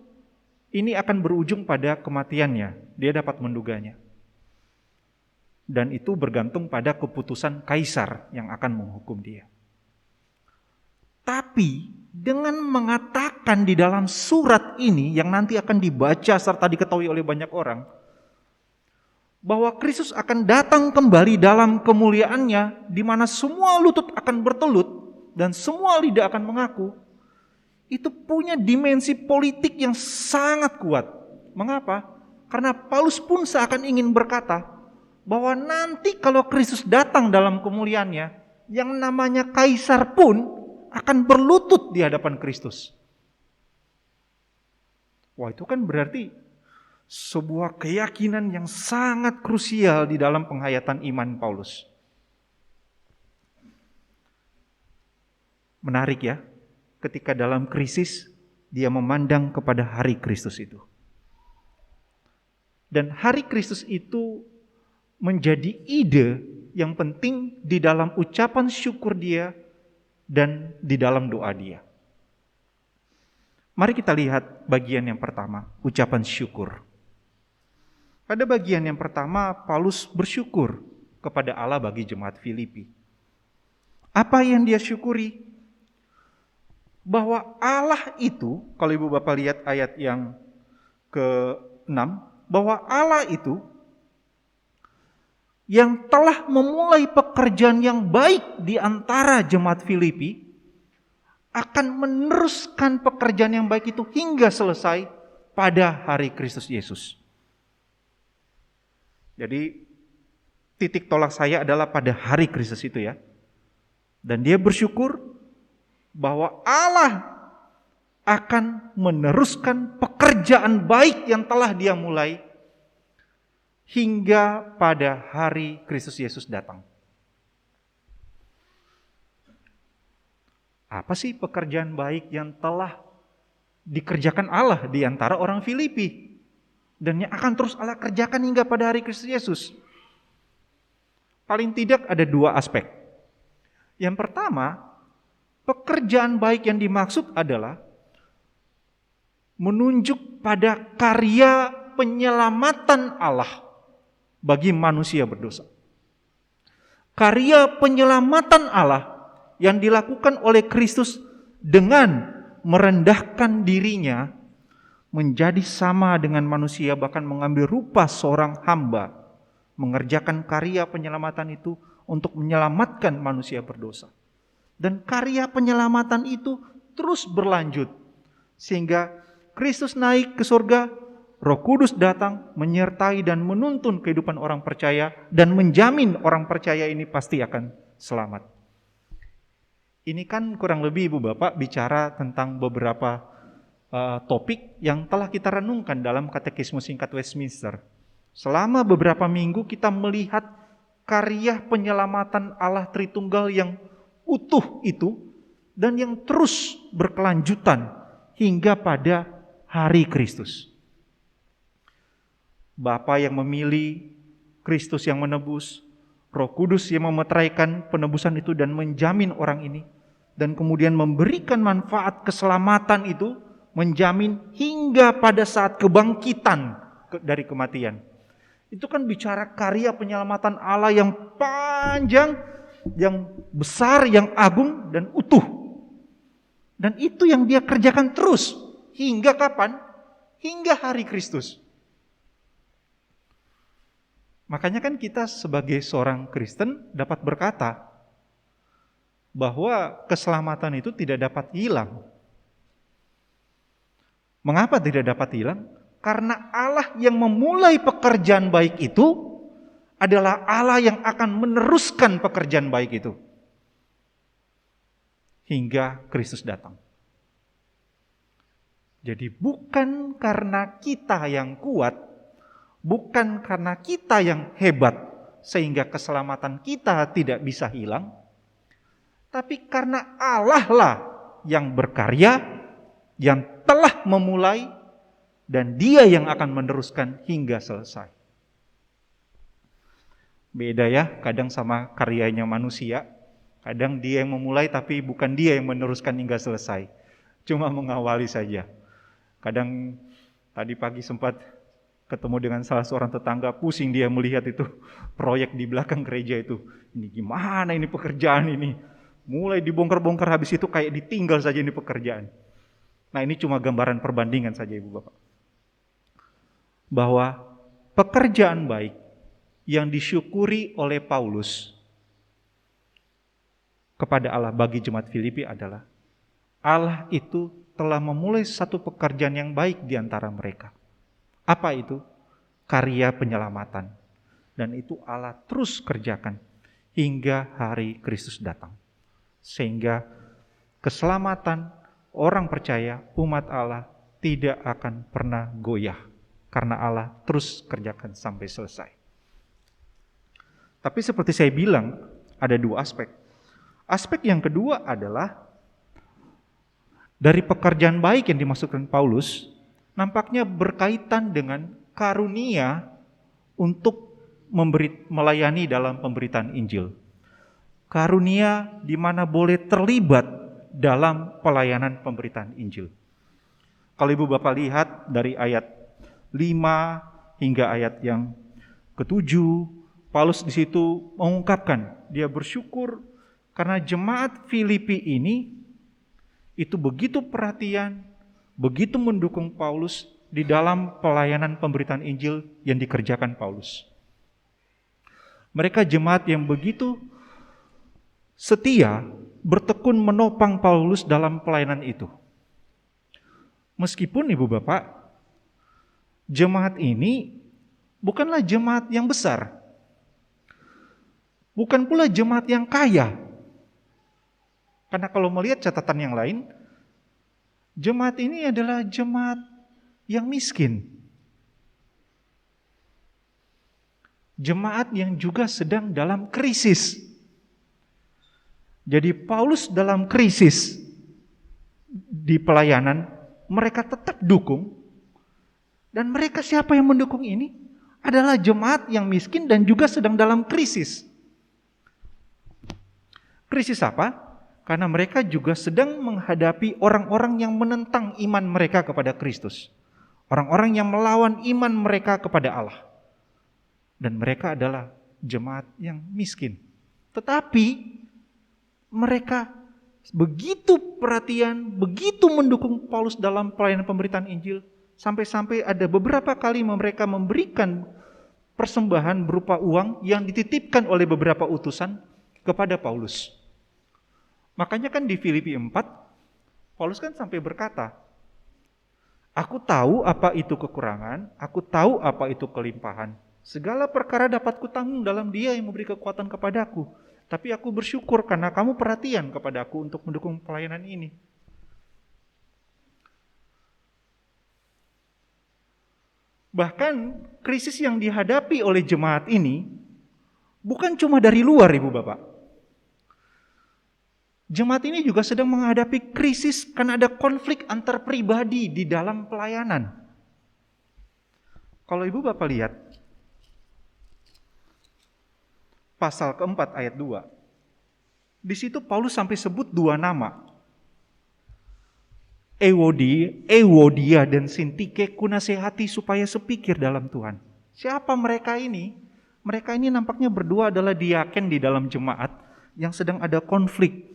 Speaker 2: ini akan berujung pada kematiannya. Dia dapat menduganya. Dan itu bergantung pada keputusan kaisar yang akan menghukum dia. Tapi dengan mengatakan di dalam surat ini yang nanti akan dibaca serta diketahui oleh banyak orang, bahwa Kristus akan datang kembali dalam kemuliaannya di mana semua lutut akan bertelut dan semua lidah akan mengaku, itu punya dimensi politik yang sangat kuat. Mengapa? Karena Paulus pun seakan ingin berkata bahwa nanti kalau Kristus datang dalam kemuliaannya, yang namanya kaisar pun akan berlutut di hadapan Kristus. Wah, itu kan berarti sebuah keyakinan yang sangat krusial di dalam penghayatan iman Paulus. Menarik ya, ketika dalam krisis dia memandang kepada hari Kristus itu. Dan hari Kristus itu menjadi ide yang penting di dalam ucapan syukur dia dan di dalam doa dia. Mari kita lihat bagian yang pertama, ucapan syukur. Pada bagian yang pertama, Paulus bersyukur kepada Allah bagi jemaat Filipi. Apa yang dia syukuri? Bahwa Allah itu, kalau Ibu Bapak lihat ayat yang ke-6, bahwa Allah itu yang telah memulai pekerjaan yang baik di antara jemaat Filipi, akan meneruskan pekerjaan yang baik itu hingga selesai pada hari Kristus Yesus. Jadi titik tolak saya adalah pada hari Kristus itu ya. Dan dia bersyukur bahwa Allah akan meneruskan pekerjaan baik yang telah dia mulai hingga pada hari Kristus Yesus datang. Apa sih pekerjaan baik yang telah dikerjakan Allah di antara orang Filipi dan yang akan terus Allah kerjakan hingga pada hari Kristus Yesus? Paling tidak ada dua aspek. Yang pertama, pekerjaan baik yang dimaksud adalah menunjuk pada karya penyelamatan Allah bagi manusia berdosa. Karya penyelamatan Allah yang dilakukan oleh Kristus dengan merendahkan dirinya menjadi sama dengan manusia, bahkan mengambil rupa seorang hamba, mengerjakan karya penyelamatan itu untuk menyelamatkan manusia berdosa. Dan karya penyelamatan itu terus berlanjut sehingga Kristus naik ke surga, Roh Kudus datang menyertai dan menuntun kehidupan orang percaya dan menjamin orang percaya ini pasti akan selamat. Ini kan kurang lebih Ibu Bapak bicara tentang beberapa topik yang telah kita renungkan dalam Katekisme Singkat Westminster. Selama beberapa minggu kita melihat karya penyelamatan Allah Tritunggal yang utuh itu dan yang terus berkelanjutan hingga pada hari Kristus. Bapa yang memilih, Kristus yang menebus, Roh Kudus yang memeteraikan penebusan itu dan menjamin orang ini. Dan kemudian memberikan manfaat keselamatan itu, menjamin hingga pada saat kebangkitan dari kematian. Itu kan bicara karya penyelamatan Allah yang panjang, yang besar, yang agung, dan utuh. Dan itu yang dia kerjakan terus. Hingga kapan? Hingga hari Kristus. Makanya kan kita sebagai seorang Kristen dapat berkata bahwa keselamatan itu tidak dapat hilang. Mengapa tidak dapat hilang? Karena Allah yang memulai pekerjaan baik itu adalah Allah yang akan meneruskan pekerjaan baik itu hingga Kristus datang. Jadi bukan karena kita yang kuat, bukan karena kita yang hebat sehingga keselamatan kita tidak bisa hilang, tapi karena Allah lah yang berkarya, yang telah memulai, dan Dia yang akan meneruskan hingga selesai. Beda ya, kadang sama karyanya manusia. Kadang dia yang memulai tapi bukan dia yang meneruskan hingga selesai. Cuma mengawali saja. Kadang tadi pagi sempat ketemu dengan salah seorang tetangga, pusing dia melihat itu proyek di belakang gereja itu. Ini gimana ini pekerjaan ini? Mulai dibongkar-bongkar, habis itu kayak ditinggal saja ini pekerjaan. Nah, ini cuma gambaran perbandingan saja Ibu Bapak. Bahwa pekerjaan baik yang disyukuri oleh Paulus kepada Allah bagi jemaat Filipi adalah Allah itu telah memulai satu pekerjaan yang baik di antara mereka. Apa itu? Karya penyelamatan. Dan itu Allah terus kerjakan hingga hari Kristus datang. Sehingga keselamatan orang percaya, umat Allah tidak akan pernah goyah, karena Allah terus kerjakan sampai selesai. Tapi seperti saya bilang, ada dua aspek. Aspek yang kedua adalah dari pekerjaan baik yang dimaksudkan Paulus, nampaknya berkaitan dengan karunia untuk melayani dalam pemberitaan Injil. Karunia di mana boleh terlibat dalam pelayanan pemberitaan Injil. Kalau Ibu Bapak lihat dari ayat 5 hingga ayat yang ke-7, Paulus di situ mengungkapkan dia bersyukur karena jemaat Filipi ini itu begitu perhatian, begitu mendukung Paulus di dalam pelayanan pemberitaan Injil yang dikerjakan Paulus. Mereka jemaat yang begitu setia, bertekun menopang Paulus dalam pelayanan itu. Meskipun Ibu Bapak, jemaat ini bukanlah jemaat yang besar, bukan pula jemaat yang kaya. Karena kalau melihat catatan yang lain, jemaat ini adalah jemaat yang miskin. Jemaat yang juga sedang dalam krisis. Jadi Paulus dalam krisis di pelayanan, mereka tetap dukung. Dan mereka siapa yang mendukung ini? Adalah jemaat yang miskin dan juga sedang dalam krisis. Krisis apa? Karena mereka juga sedang menghadapi orang-orang yang menentang iman mereka kepada Kristus. Orang-orang yang melawan iman mereka kepada Allah. Dan mereka adalah jemaat yang miskin. Tetapi mereka begitu perhatian, begitu mendukung Paulus dalam pelayanan pemberitaan Injil. Sampai-sampai ada beberapa kali mereka memberikan persembahan berupa uang yang dititipkan oleh beberapa utusan kepada Paulus. Makanya kan di Filipi 4, Paulus kan sampai berkata, aku tahu apa itu kekurangan, aku tahu apa itu kelimpahan. Segala perkara dapat kutanggung dalam Dia yang memberi kekuatan kepadaku. Tapi aku bersyukur karena kamu perhatian kepadaku untuk mendukung pelayanan ini. Bahkan krisis yang dihadapi oleh jemaat ini bukan cuma dari luar, Ibu Bapak. Jemaat ini juga sedang menghadapi krisis karena ada konflik antar pribadi di dalam pelayanan. Kalau Ibu Bapak lihat pasal keempat ayat 2. Di situ Paulus sampai sebut dua nama. Euodia dan Sintike kunasehati supaya sepikir dalam Tuhan. Siapa mereka ini? Mereka ini nampaknya berdua adalah diaken di dalam jemaat yang sedang ada konflik.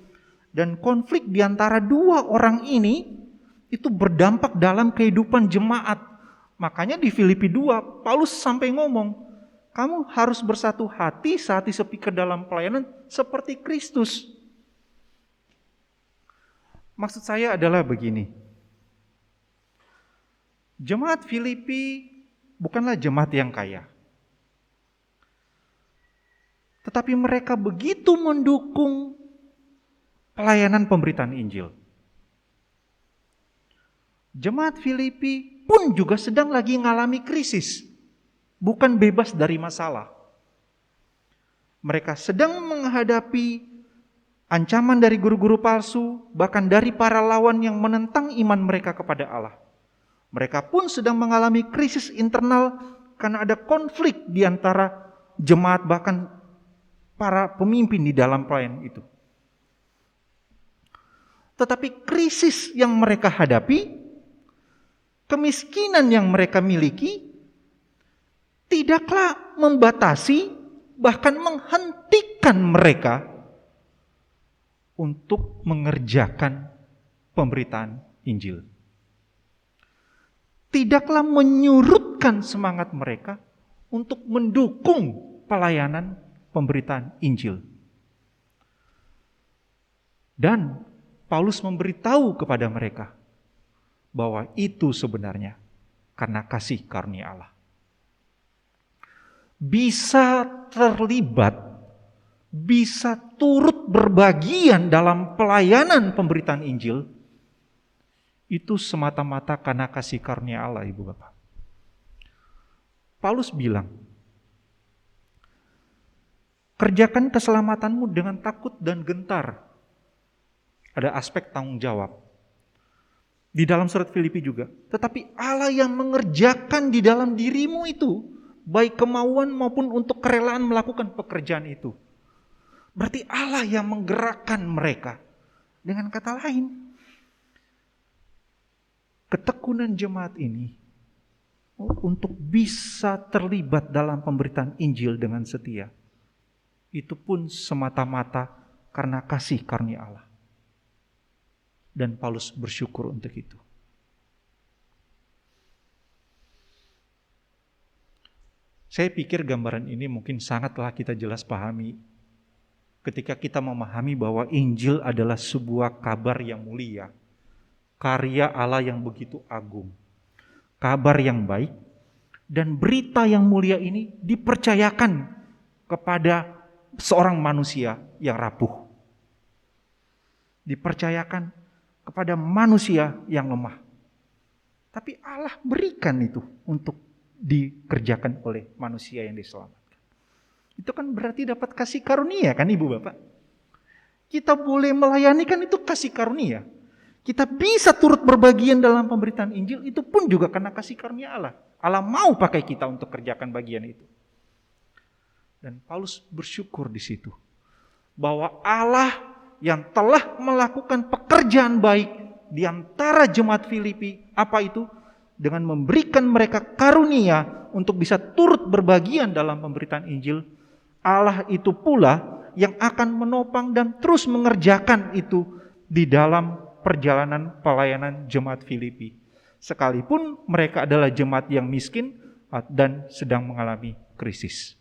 Speaker 2: Dan konflik di antara dua orang ini itu berdampak dalam kehidupan jemaat. Makanya di Filipi 2 Paulus sampai ngomong, kamu harus bersatu hati saat sepikir dalam pelayanan seperti Kristus. Maksud saya adalah begini. Jemaat Filipi bukanlah jemaat yang kaya. Tetapi mereka begitu mendukung pelayanan pemberitaan Injil. Jemaat Filipi pun juga sedang lagi mengalami krisis. Bukan bebas dari masalah. Mereka sedang menghadapi ancaman dari guru-guru palsu, bahkan dari para lawan yang menentang iman mereka kepada Allah. Mereka pun sedang mengalami krisis internal karena ada konflik di antara jemaat, bahkan para pemimpin di dalam pelayanan itu. Tetapi krisis yang mereka hadapi, kemiskinan yang mereka miliki, tidaklah membatasi, bahkan menghentikan mereka untuk mengerjakan pemberitaan Injil. Tidaklah menyurutkan semangat mereka untuk mendukung pelayanan pemberitaan Injil. Dan Paulus memberitahu kepada mereka bahwa itu sebenarnya karena kasih karunia Allah. Bisa terlibat, bisa turut berbagian dalam pelayanan pemberitaan Injil, itu semata-mata karena kasih karunia Allah, Ibu Bapak. Paulus bilang, kerjakan keselamatanmu dengan takut dan gentar. Ada aspek tanggung jawab. Di dalam surat Filipi juga. Tetapi Allah yang mengerjakan di dalam dirimu itu, baik kemauan maupun untuk kerelaan melakukan pekerjaan itu. Berarti Allah yang menggerakkan mereka. Dengan kata lain, ketekunan jemaat ini untuk bisa terlibat dalam pemberitaan Injil dengan setia, itu pun semata-mata karena kasih karunia Allah. Dan Paulus bersyukur untuk itu. Saya pikir gambaran ini mungkin sangatlah kita jelas pahami ketika kita memahami bahwa Injil adalah sebuah kabar yang mulia, karya Allah yang begitu agung, kabar yang baik, dan berita yang mulia ini dipercayakan kepada seorang manusia yang rapuh. Dipercayakan kepada manusia yang lemah. Tapi Allah berikan itu untuk dikerjakan oleh manusia yang diselamatkan. Itu kan berarti dapat kasih karunia kan Ibu Bapak? Kita boleh melayani kan itu kasih karunia. Kita bisa turut berbagian dalam pemberitaan Injil, itu pun juga karena kasih karunia Allah. Allah mau pakai kita untuk kerjakan bagian itu. Dan Paulus bersyukur di situ. Bahwa Allah yang telah melakukan pekerjaan baik di antara jemaat Filipi, apa itu? Dengan memberikan mereka karunia untuk bisa turut berbagian dalam pemberitaan Injil, Allah itu pula yang akan menopang dan terus mengerjakan itu di dalam perjalanan pelayanan jemaat Filipi. Sekalipun mereka adalah jemaat yang miskin dan sedang mengalami krisis.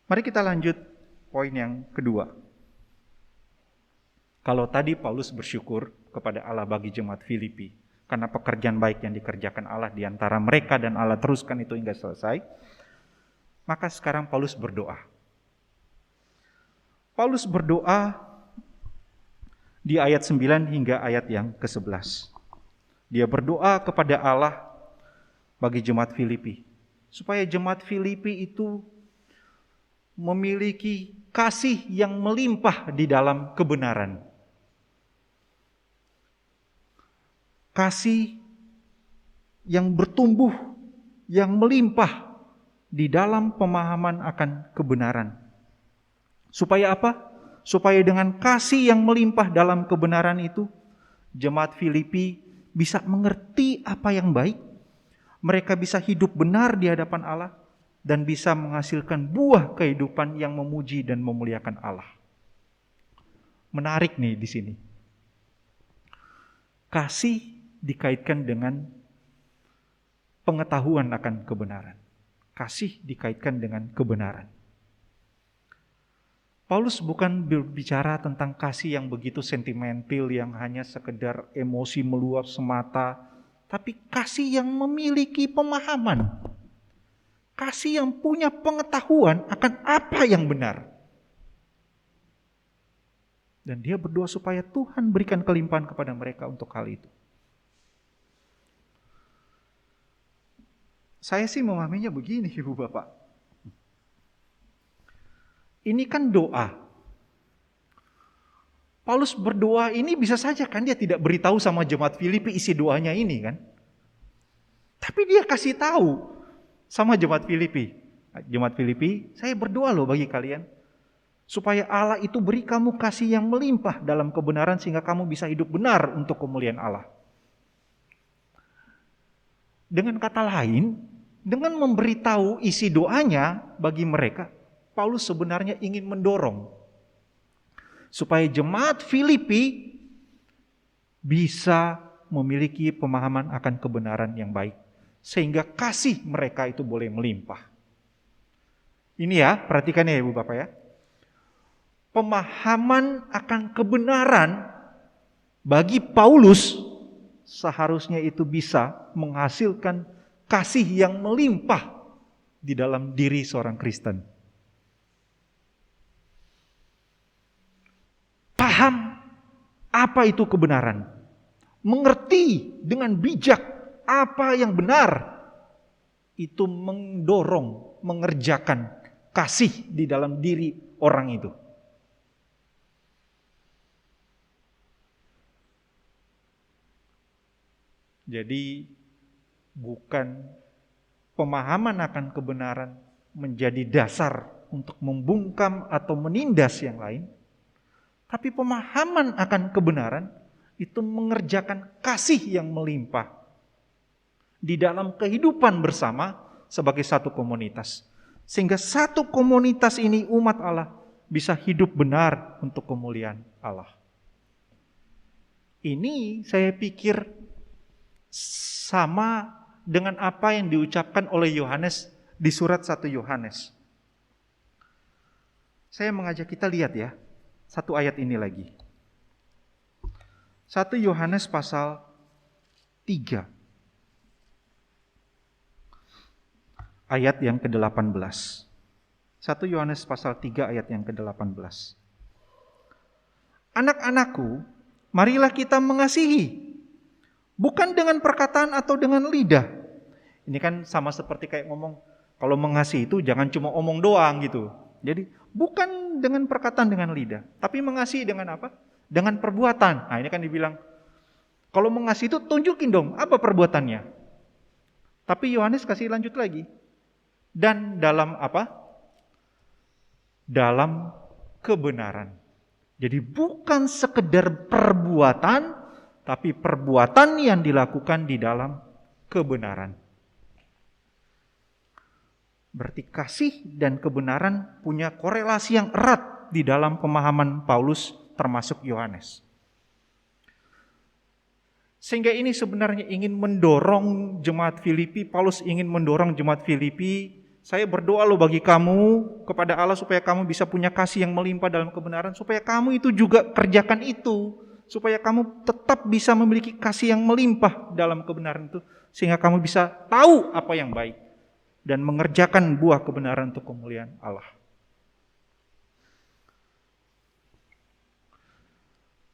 Speaker 2: Mari kita lanjut poin yang kedua. Kalau tadi Paulus bersyukur kepada Allah bagi jemaat Filipi karena pekerjaan baik yang dikerjakan Allah di antara mereka dan Allah teruskan itu hingga selesai, maka sekarang Paulus berdoa. Paulus berdoa di ayat 9 hingga ayat yang ke-11. Dia berdoa kepada Allah bagi jemaat Filipi supaya jemaat Filipi itu memiliki kasih yang melimpah di dalam kebenaran. Kasih yang bertumbuh, yang melimpah di dalam pemahaman akan kebenaran. Supaya apa? Supaya dengan kasih yang melimpah dalam kebenaran itu, jemaat Filipi bisa mengerti apa yang baik, mereka bisa hidup benar di hadapan Allah, dan bisa menghasilkan buah kehidupan yang memuji dan memuliakan Allah. Menarik nih di sini. Kasih dikaitkan dengan pengetahuan akan kebenaran. Kasih dikaitkan dengan kebenaran. Paulus bukan berbicara tentang kasih yang begitu sentimental, yang hanya sekedar emosi meluap semata, tapi kasih yang memiliki pemahaman. Kasih yang punya pengetahuan akan apa yang benar. Dan dia berdoa supaya Tuhan berikan kelimpahan kepada mereka untuk hal itu. Saya sih memahaminya begini, Ibu Bapak. Ini kan doa. Paulus berdoa ini bisa saja kan dia tidak beritahu sama jemaat Filipi isi doanya ini kan. Tapi dia kasih tahu sama jemaat Filipi. Jemaat Filipi, saya berdoa loh bagi kalian. Supaya Allah itu beri kamu kasih yang melimpah dalam kebenaran sehingga kamu bisa hidup benar untuk kemuliaan Allah. Dengan kata lain, dengan memberitahu isi doanya bagi mereka, Paulus sebenarnya ingin mendorong supaya jemaat Filipi bisa memiliki pemahaman akan kebenaran yang baik. Sehingga kasih mereka itu boleh melimpah. Ini ya, perhatikan ya Ibu Bapak ya. Pemahaman akan kebenaran bagi Paulus seharusnya itu bisa menghasilkan kasih yang melimpah di dalam diri seorang Kristen. paham apa itu kebenaran, mengerti dengan bijak apa yang benar, itu mendorong, mengerjakan kasih di dalam diri orang itu. Jadi bukan pemahaman akan kebenaran menjadi dasar untuk membungkam atau menindas yang lain, tapi pemahaman akan kebenaran itu mengerjakan kasih yang melimpah di dalam kehidupan bersama sebagai satu komunitas. Sehingga satu komunitas ini, umat Allah, bisa hidup benar untuk kemuliaan Allah. Ini saya pikir sama dengan apa yang diucapkan oleh Yohanes di surat 1 Yohanes. Saya mengajak kita lihat ya, satu ayat ini lagi. 1 Yohanes pasal 3. Ayat yang ke-18. 1 Yohanes pasal 3 ayat yang ke-18. Anak-anakku, marilah kita mengasihi, bukan dengan perkataan atau dengan lidah. Ini kan sama seperti kayak ngomong, kalau mengasihi itu jangan cuma omong doang gitu. Jadi bukan dengan perkataan dengan lidah, tapi mengasihi dengan apa? Dengan perbuatan. Nah ini kan dibilang, kalau mengasihi itu tunjukin dong apa perbuatannya. Tapi Yohanes kasih lanjut lagi. Dan dalam apa? Dalam kebenaran. Jadi bukan sekedar perbuatan, tapi perbuatan yang dilakukan di dalam kebenaran. Berarti kasih dan kebenaran punya korelasi yang erat di dalam pemahaman Paulus termasuk Yohanes. Sehingga ini sebenarnya ingin mendorong jemaat Filipi, Paulus ingin mendorong jemaat Filipi, saya berdoa loh bagi kamu kepada Allah supaya kamu bisa punya kasih yang melimpah dalam kebenaran, supaya kamu itu juga kerjakan itu, supaya kamu tetap bisa memiliki kasih yang melimpah dalam kebenaran itu, sehingga kamu bisa tahu apa yang baik dan mengerjakan buah kebenaran untuk kemuliaan Allah.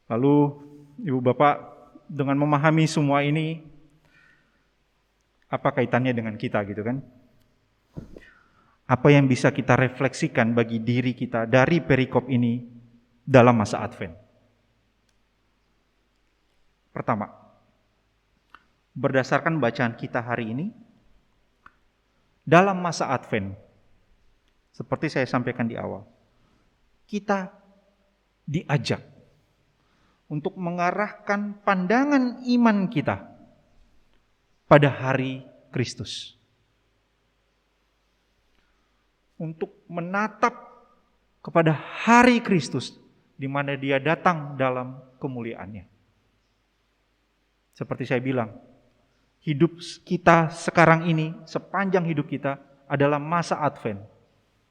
Speaker 2: Lalu Ibu Bapak, dengan memahami semua ini, apa kaitannya dengan kita gitu kan? Apa yang bisa kita refleksikan bagi diri kita dari perikop ini dalam masa Advent? Pertama, berdasarkan bacaan kita hari ini, dalam masa Advent, seperti saya sampaikan di awal, kita diajak untuk mengarahkan pandangan iman kita pada hari Kristus. Untuk menatap kepada hari Kristus, di mana Dia datang dalam kemuliaannya. Seperti saya bilang, hidup kita sekarang ini, sepanjang hidup kita adalah masa Advent.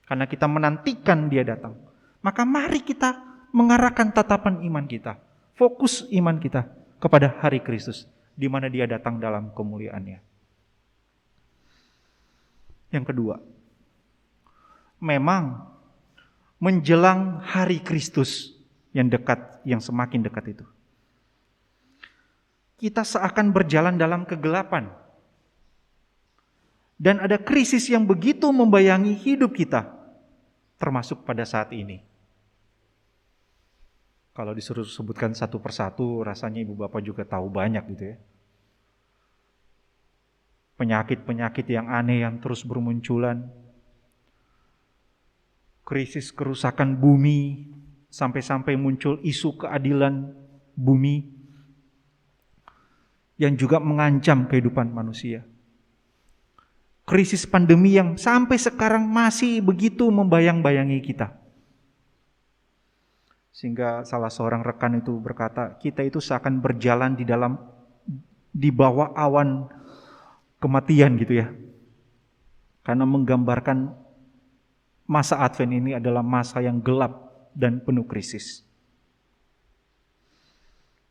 Speaker 2: Karena kita menantikan Dia datang. Maka mari kita mengarahkan tatapan iman kita, fokus iman kita kepada hari Kristus, di mana Dia datang dalam kemuliaannya. Yang kedua, memang menjelang hari Kristus yang dekat, yang semakin dekat itu, kita seakan berjalan dalam kegelapan. Dan ada krisis yang begitu membayangi hidup kita, termasuk pada saat ini. Kalau disuruh sebutkan satu persatu, rasanya Ibu Bapak juga tahu banyak gitu ya. Penyakit-penyakit yang aneh yang terus bermunculan, krisis kerusakan bumi, sampai-sampai muncul isu keadilan bumi yang juga mengancam kehidupan manusia. Krisis pandemi yang sampai sekarang masih begitu membayang-bayangi kita. Sehingga salah seorang rekan itu berkata, kita itu seakan berjalan di bawah awan kematian gitu ya. Karena menggambarkan masa Advent ini adalah masa yang gelap dan penuh krisis.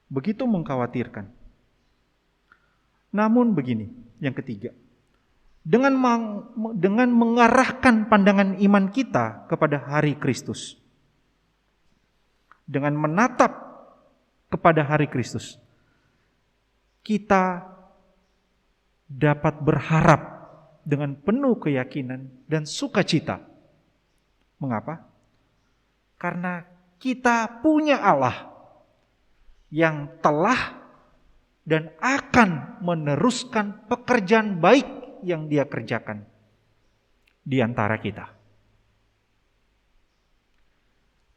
Speaker 2: Begitu mengkhawatirkan. Namun begini, yang ketiga, dengan mengarahkan pandangan iman kita kepada hari Kristus, dengan menatap kepada hari Kristus, kita dapat berharap dengan penuh keyakinan dan sukacita. Mengapa? Karena kita punya Allah yang telah dan akan meneruskan pekerjaan baik yang Dia kerjakan di antara kita.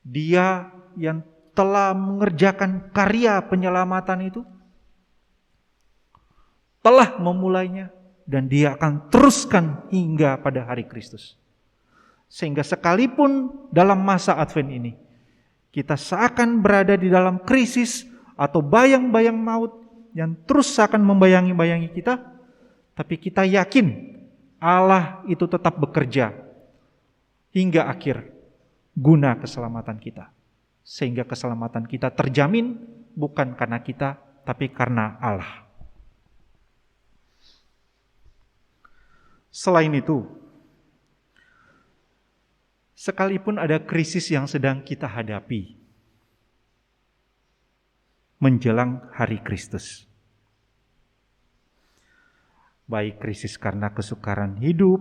Speaker 2: Dia yang telah mengerjakan karya penyelamatan itu telah memulainya dan Dia akan teruskan hingga pada hari Kristus. Sehingga sekalipun dalam masa Advent ini kita seakan berada di dalam krisis atau bayang-bayang maut yang terus akan membayangi kita, tapi kita yakin Allah itu tetap bekerja hingga akhir guna keselamatan kita. Sehingga keselamatan kita terjamin bukan karena kita, tapi karena Allah. Selain itu, sekalipun ada krisis yang sedang kita hadapi menjelang hari Kristus, baik krisis karena kesukaran hidup,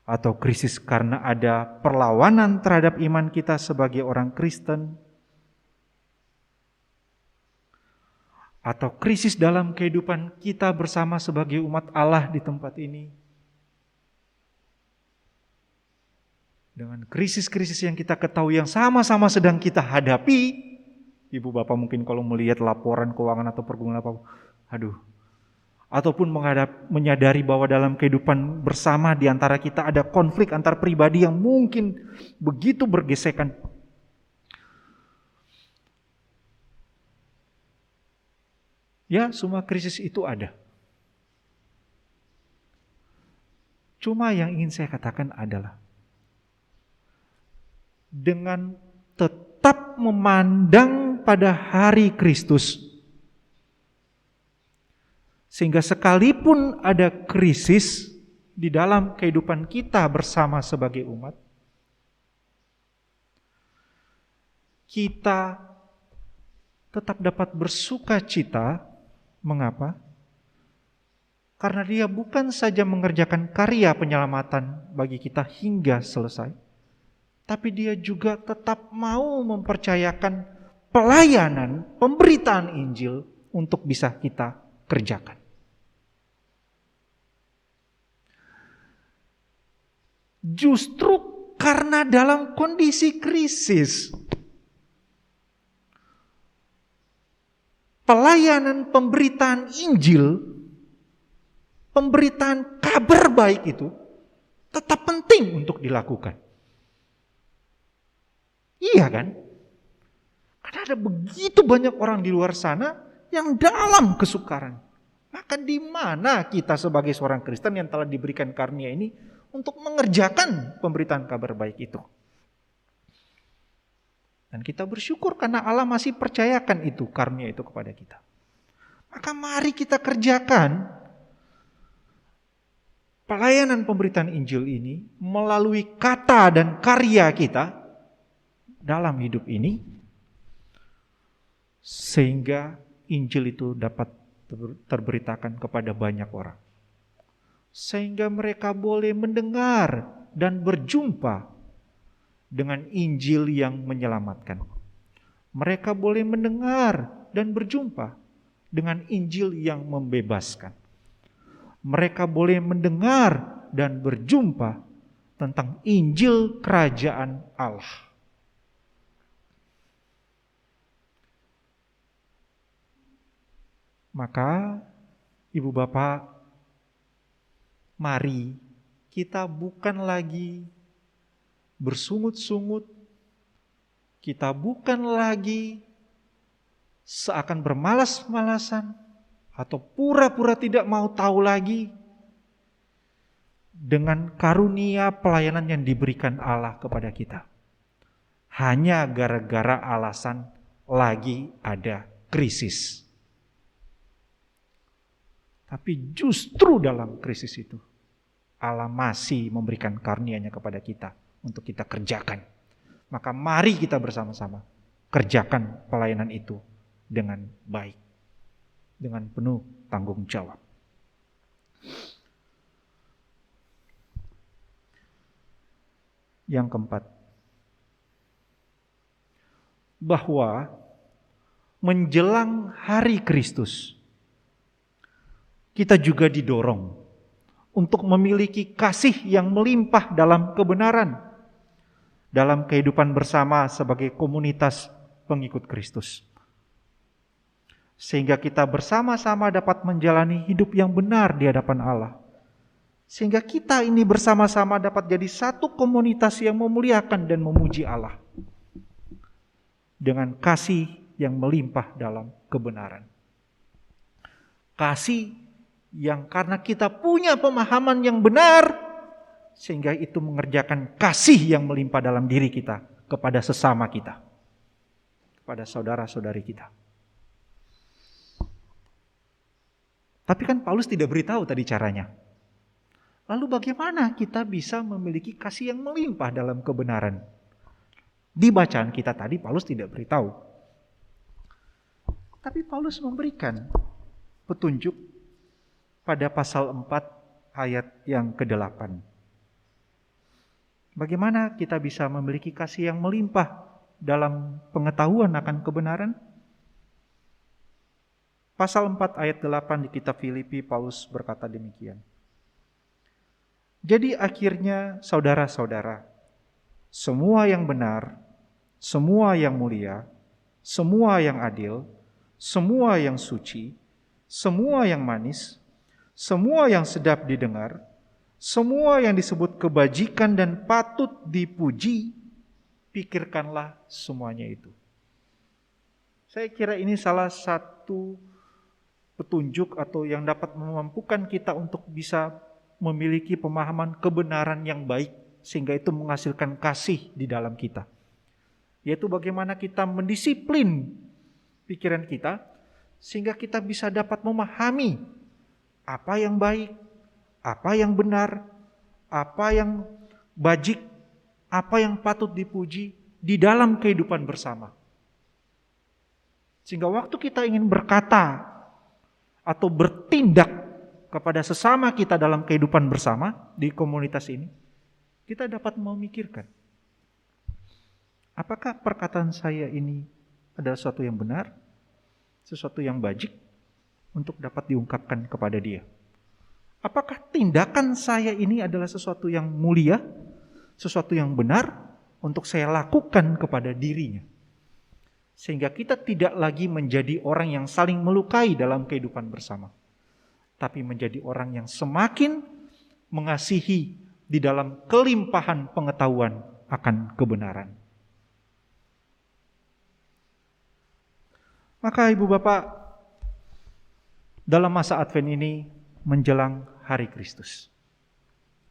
Speaker 2: atau krisis karena ada perlawanan terhadap iman kita sebagai orang Kristen, atau krisis dalam kehidupan kita bersama sebagai umat Allah di tempat ini, dengan krisis-krisis yang kita ketahui yang sama-sama sedang kita hadapi. Ibu bapak mungkin kalau melihat laporan keuangan atau pergumulan apa, ataupun menyadari bahwa dalam kehidupan bersama di antara kita ada konflik antar pribadi yang mungkin begitu bergesekan. Ya, semua krisis itu ada. Cuma yang ingin saya katakan adalah dengan tetap memandang pada hari Kristus, sehingga sekalipun ada krisis di dalam kehidupan kita bersama sebagai umat, kita tetap dapat bersuka cita. Mengapa? Karena Dia bukan saja mengerjakan karya penyelamatan bagi kita hingga selesai, tapi Dia juga tetap mau mempercayakan pelayanan, pemberitaan Injil untuk bisa kita kerjakan. Justru karena dalam kondisi krisis, pelayanan pemberitaan Injil, pemberitaan kabar baik itu tetap penting untuk dilakukan. Iya kan? Karena ada begitu banyak orang di luar sana yang dalam kesukaran. Maka di mana kita sebagai seorang Kristen yang telah diberikan karunia ini untuk mengerjakan pemberitaan kabar baik itu? Dan kita bersyukur karena Allah masih percayakan itu, karunia itu kepada kita. Maka mari kita kerjakan pelayanan pemberitaan Injil ini melalui kata dan karya kita dalam hidup ini, sehingga Injil itu dapat terberitakan kepada banyak orang. Sehingga mereka boleh mendengar dan berjumpa dengan Injil yang menyelamatkan. Mereka boleh mendengar dan berjumpa dengan Injil yang membebaskan. Mereka boleh mendengar dan berjumpa tentang Injil Kerajaan Allah. Maka, ibu bapak, mari kita bukan lagi bersungut-sungut, kita bukan lagi seakan bermalas-malasan atau pura-pura tidak mau tahu lagi dengan karunia pelayanan yang diberikan Allah kepada kita. Hanya gara-gara alasan lagi ada krisis. Tapi justru dalam krisis itu, Allah masih memberikan karunia-Nya kepada kita untuk kita kerjakan Maka mari kita bersama-sama kerjakan pelayanan itu dengan baik, dengan penuh tanggung jawab. Yang keempat, bahwa menjelang hari Kristus, kita juga didorong untuk memiliki kasih yang melimpah dalam kebenaran, dalam kehidupan bersama sebagai komunitas pengikut Kristus. Sehingga kita bersama-sama dapat menjalani hidup yang benar di hadapan Allah. Sehingga kita ini bersama-sama dapat jadi satu komunitas yang memuliakan dan memuji Allah. Dengan kasih yang melimpah dalam kebenaran. Kasih yang karena kita punya pemahaman yang benar, sehingga itu mengerjakan kasih yang melimpah dalam diri kita kepada sesama kita, kepada saudara-saudari kita. Tapi kan Paulus tidak beritahu tadi caranya. Lalu bagaimana kita bisa memiliki kasih yang melimpah dalam kebenaran? Di bacaan kita tadi Paulus tidak beritahu. Tapi Paulus memberikan petunjuk pada pasal 4 ayat yang ke-8. Bagaimana kita bisa memiliki kasih yang melimpah dalam pengetahuan akan kebenaran? Pasal 4 ayat 8 di kitab Filipi, Paulus berkata demikian. Jadi akhirnya saudara-saudara, semua yang benar, semua yang mulia, semua yang adil, semua yang suci, semua yang manis, semua yang sedap didengar, semua yang disebut kebajikan dan patut dipuji, pikirkanlah semuanya itu. Saya kira ini salah satu petunjuk atau yang dapat memampukan kita untuk bisa memiliki pemahaman kebenaran yang baik, sehingga itu menghasilkan kasih di dalam kita. Yaitu bagaimana kita mendisiplin pikiran kita, sehingga kita bisa dapat memahami apa yang baik, apa yang benar, apa yang bajik, apa yang patut dipuji di dalam kehidupan bersama. Sehingga waktu kita ingin berkata atau bertindak kepada sesama kita dalam kehidupan bersama di komunitas ini, kita dapat memikirkan, apakah perkataan saya ini adalah sesuatu yang benar, sesuatu yang bajik untuk dapat diungkapkan kepada dia. Apakah tindakan saya ini adalah sesuatu yang mulia, sesuatu yang benar untuk saya lakukan kepada dirinya. Sehingga kita tidak lagi menjadi orang yang saling melukai dalam kehidupan bersama, tapi menjadi orang yang semakin mengasihi di dalam kelimpahan pengetahuan akan kebenaran. Maka Ibu Bapak, dalam masa Advent ini menjelang hari Kristus,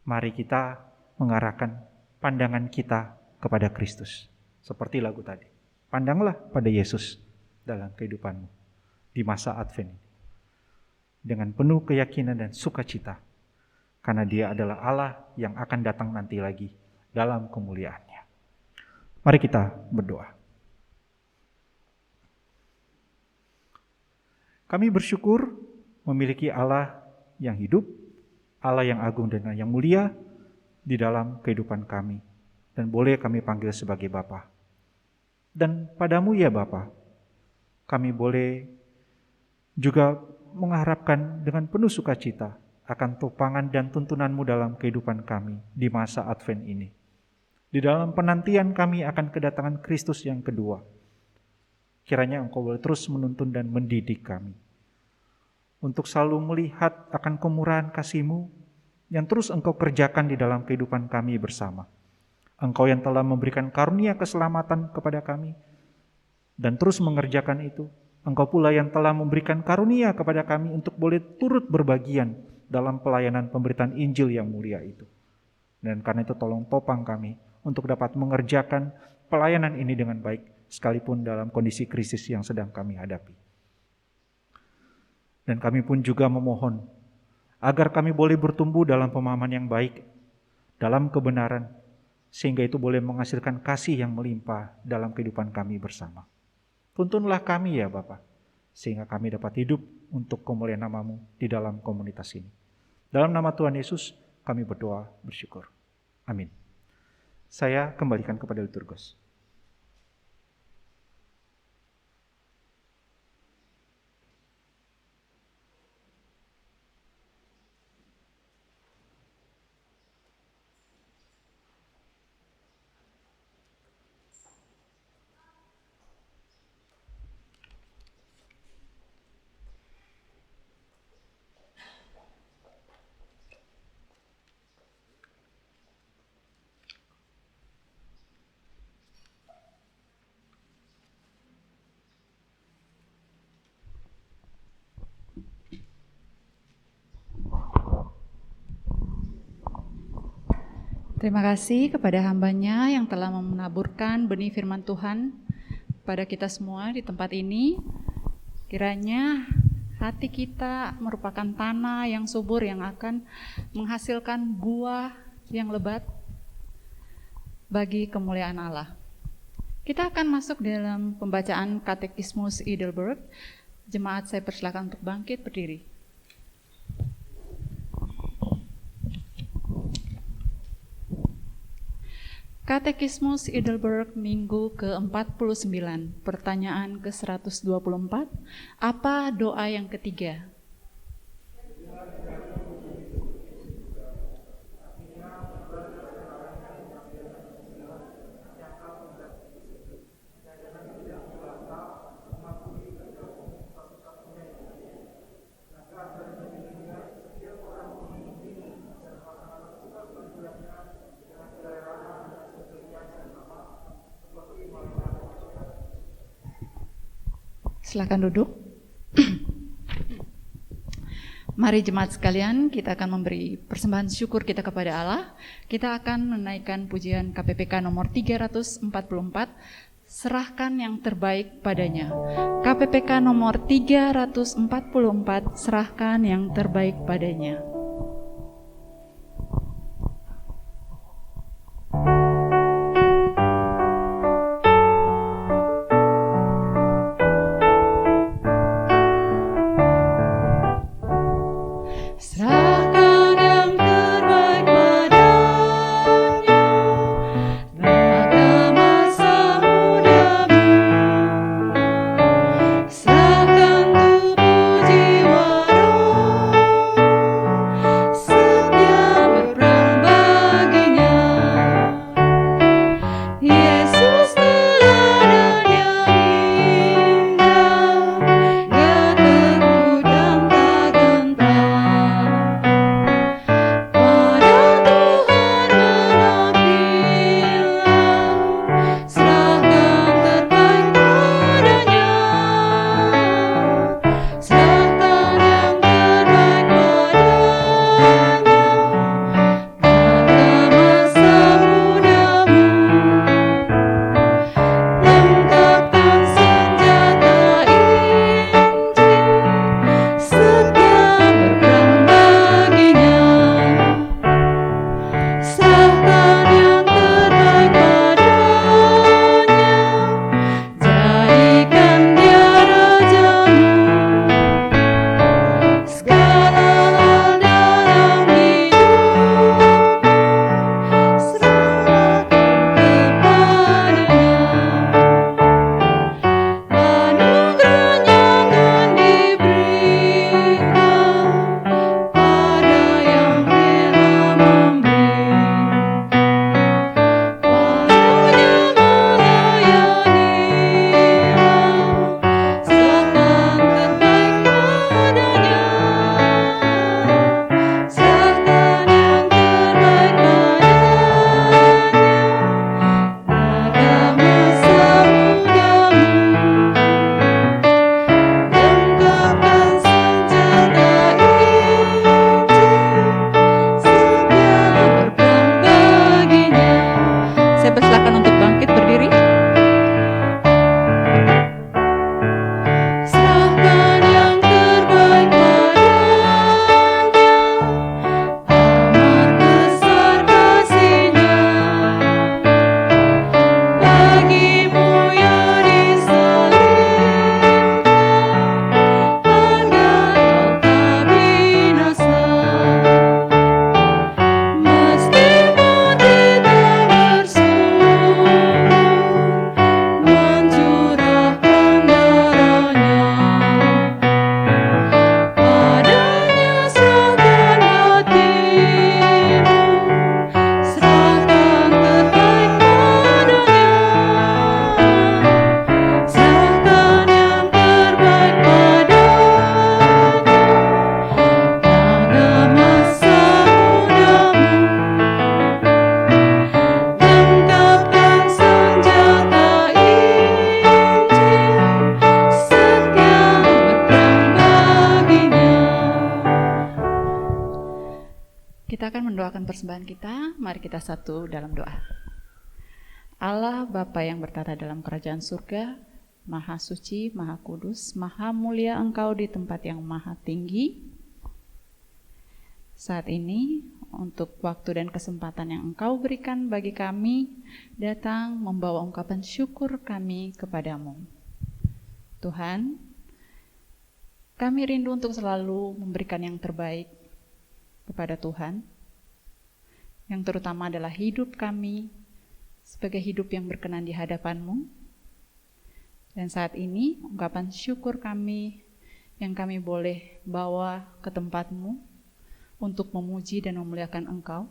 Speaker 2: mari kita mengarahkan pandangan kita kepada Kristus. Seperti lagu tadi, pandanglah pada Yesus dalam kehidupanmu di masa Advent ini. Dengan penuh keyakinan dan sukacita, karena Dia adalah Allah yang akan datang nanti lagi dalam kemuliaannya. Mari kita berdoa. Kami bersyukur memiliki Allah yang hidup, Allah yang agung dan yang mulia di dalam kehidupan kami. Dan boleh kami panggil sebagai Bapa. Dan padamu ya Bapa, kami boleh juga mengharapkan dengan penuh sukacita akan topangan dan tuntunanmu dalam kehidupan kami di masa Advent ini. Di dalam penantian kami akan kedatangan Kristus yang kedua. Kiranya Engkau boleh terus menuntun dan mendidik kami untuk selalu melihat akan kemurahan kasih-Mu yang terus Engkau kerjakan di dalam kehidupan kami bersama. Engkau yang telah memberikan karunia keselamatan kepada kami dan terus mengerjakan itu. Engkau pula yang telah memberikan karunia kepada kami untuk boleh turut berbagian dalam pelayanan pemberitaan Injil yang mulia itu. Dan karena itu tolong topang kami untuk dapat mengerjakan pelayanan ini dengan baik, sekalipun dalam kondisi krisis yang sedang kami hadapi. Dan kami pun juga memohon agar kami boleh bertumbuh dalam pemahaman yang baik, dalam kebenaran, sehingga itu boleh menghasilkan kasih yang melimpah dalam kehidupan kami bersama. Tuntunlah kami ya Bapa, sehingga kami dapat hidup untuk kemuliaan nama-Mu di dalam komunitas ini. Dalam nama Tuhan Yesus kami berdoa bersyukur. Amin. Saya kembalikan kepada liturgus.
Speaker 1: Terima kasih kepada hamba-Nya yang telah menaburkan benih firman Tuhan pada kita semua di tempat ini. Kiranya hati kita merupakan tanah yang subur yang akan menghasilkan buah yang lebat bagi kemuliaan Allah. Kita akan masuk dalam pembacaan Katekismus Heidelberg. Jemaat saya persilakan untuk bangkit berdiri. Katekismus Heidelberg minggu ke-49, pertanyaan ke-124, apa doa yang ketiga? Silakan duduk. Mari jemaat sekalian, kita akan memberi persembahan syukur kita kepada Allah. Kita akan menaikkan pujian KPPK nomor 344, serahkan yang terbaik padanya. KPPK nomor 344, serahkan yang terbaik padanya. Kita akan mendoakan persembahan kita. Mari kita satu dalam doa. Allah Bapa yang bertata dalam kerajaan surga, Maha Suci, Maha Kudus, Maha Mulia Engkau di tempat yang maha tinggi. Saat ini, untuk waktu dan kesempatan yang Engkau berikan bagi kami, datang membawa ungkapan syukur kami kepadamu. Tuhan, kami rindu untuk selalu memberikan yang terbaik kepada Tuhan, yang terutama adalah hidup kami sebagai hidup yang berkenan di hadapan-Mu. Dan saat ini, ungkapan syukur kami yang kami boleh bawa ke tempat-Mu, untuk memuji dan memuliakan Engkau,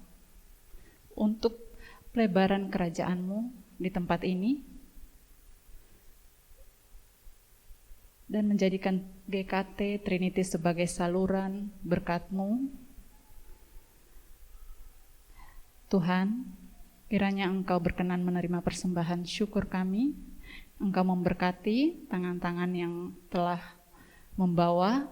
Speaker 1: untuk pelebaran kerajaan-Mu di tempat ini, dan menjadikan GKT Trinity sebagai saluran berkat-Mu. Tuhan, kiranya Engkau berkenan menerima persembahan syukur kami, Engkau memberkati tangan-tangan yang telah membawa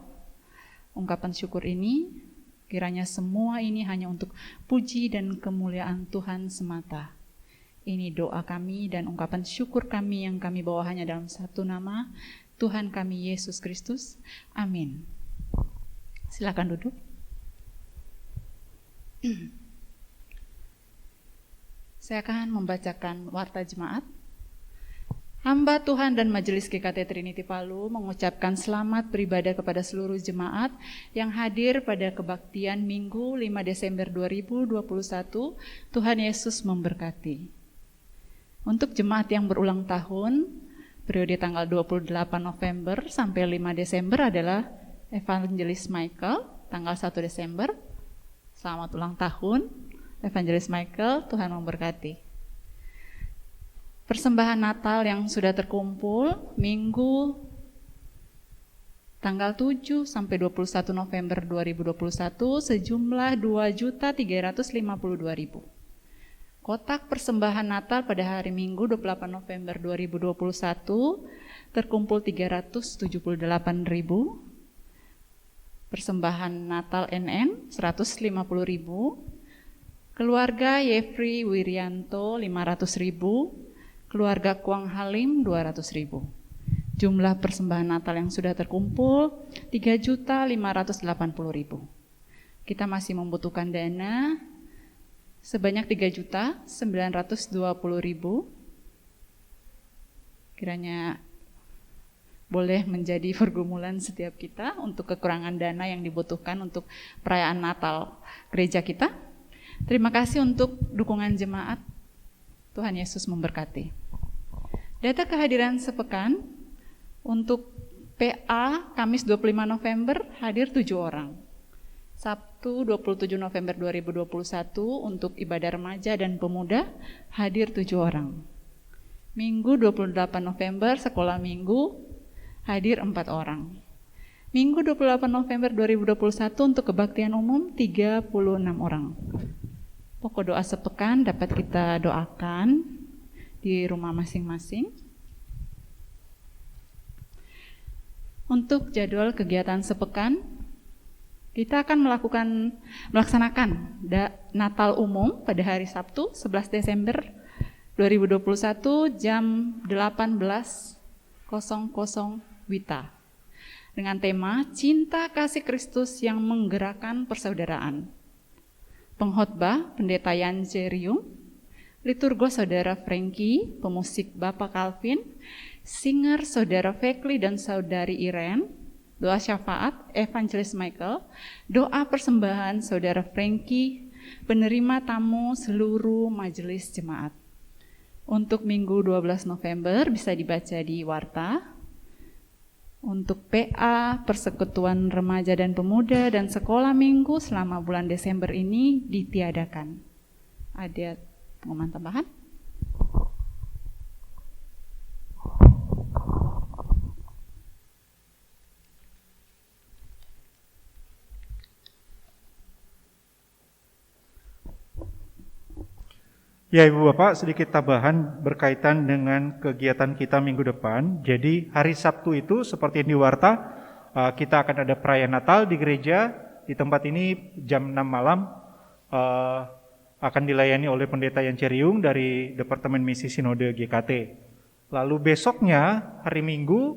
Speaker 1: ungkapan syukur ini. Kiranya semua ini hanya untuk puji dan kemuliaan Tuhan semata. Ini doa kami dan ungkapan syukur kami yang kami bawa hanya dalam satu nama, Tuhan kami Yesus Kristus. Amin. Silakan duduk. Saya akan membacakan warta jemaat. Hamba Tuhan dan Majelis GKT Trinity Palu mengucapkan selamat beribadah kepada seluruh jemaat yang hadir pada kebaktian Minggu 5 Desember 2021. Tuhan Yesus memberkati. Untuk jemaat yang berulang tahun, periode tanggal 28 November sampai 5 Desember adalah Evangelis Michael, tanggal 1 Desember. Selamat ulang tahun, Evangelis Michael, Tuhan memberkati. Persembahan Natal yang sudah terkumpul Minggu tanggal 7 sampai 21 November 2021 sejumlah 2.352.000. Kotak persembahan Natal pada hari Minggu 28 November 2021 terkumpul 378.000. Persembahan Natal NN 150.000. Keluarga Yefri Wirianto 500.000. Keluarga Kuang Halim 200.000. Jumlah persembahan Natal yang sudah terkumpul 3.580.000. Kita masih membutuhkan dana sebanyak 3.920.000. Kiranya boleh menjadi pergumulan setiap kita untuk kekurangan dana yang dibutuhkan untuk perayaan Natal gereja kita. Terima kasih untuk dukungan jemaat. Tuhan Yesus memberkati. Data kehadiran sepekan untuk PA Kamis 25 November hadir 7 orang. Sabtu 27 November 2021 untuk ibadah remaja dan pemuda hadir 7 orang. Minggu 28 November sekolah minggu hadir 4 orang. Minggu 28 November 2021 untuk kebaktian umum 36 orang. Pokok doa sepekan dapat kita doakan di rumah masing-masing. Untuk jadwal kegiatan sepekan, kita akan melaksanakan Natal umum pada hari Sabtu 11 Desember 2021 jam 18.00 WITA dengan tema Cinta Kasih Kristus yang Menggerakkan Persaudaraan. Pengkhotbah Pendeta Yan Jeriung, liturgos Saudara Frankie, pemusik Bapak Calvin, singer Saudara Fekli dan Saudari Iren, doa syafaat Evangelis Michael, doa persembahan Saudara Frankie, penerima tamu seluruh majelis jemaat. Untuk Minggu 12 November bisa dibaca di warta. Untuk PA, Persekutuan Remaja dan Pemuda dan Sekolah Minggu selama bulan Desember ini ditiadakan. Ada pengumuman tambahan?
Speaker 2: Ya Ibu Bapak, sedikit tambahan berkaitan dengan kegiatan kita minggu depan. Jadi hari Sabtu itu seperti yang di warta, kita akan ada perayaan Natal di gereja. Di tempat ini jam 6 malam akan dilayani oleh Pendeta Yan Ceriung dari Departemen Misi Sinode GKT. Lalu besoknya, hari Minggu,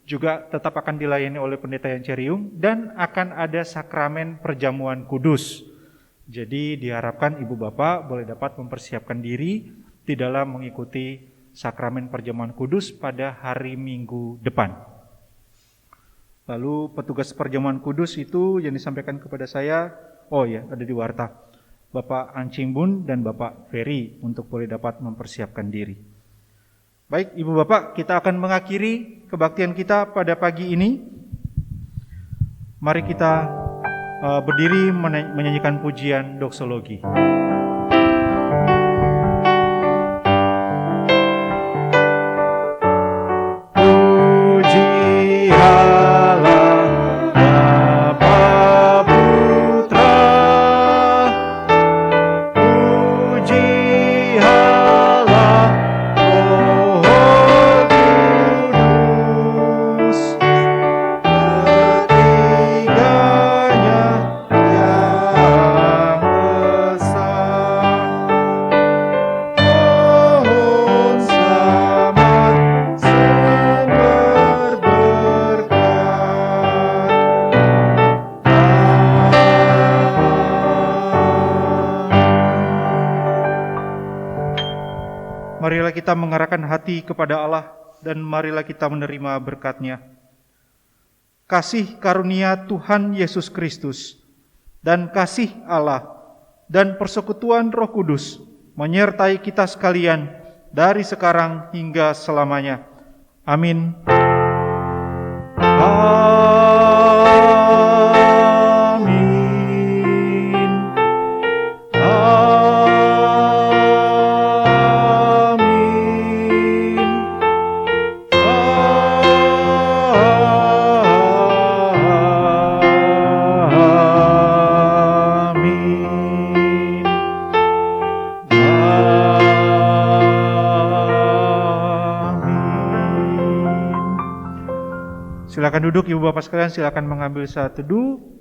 Speaker 2: juga tetap akan dilayani oleh Pendeta Yan Ceriung dan akan ada sakramen perjamuan kudus. Jadi diharapkan Ibu Bapak boleh dapat mempersiapkan diri di dalam mengikuti sakramen perjamuan kudus pada hari Minggu depan. Lalu petugas perjamuan kudus itu yang disampaikan kepada saya, ada di warta, Bapak Ancing Bun dan Bapak Ferry untuk boleh dapat mempersiapkan diri. Baik, Ibu Bapak, kita akan mengakhiri kebaktian kita pada pagi ini. Mari kita berdiri menyanyikan pujian doksologi. Marilah kita mengarahkan hati kepada Allah dan marilah kita menerima berkat-Nya. Kasih karunia Tuhan Yesus Kristus dan kasih Allah dan persekutuan Roh Kudus menyertai kita sekalian dari sekarang hingga selamanya. Amin. Silakan duduk Ibu Bapak sekalian, silakan mengambil saat teduh.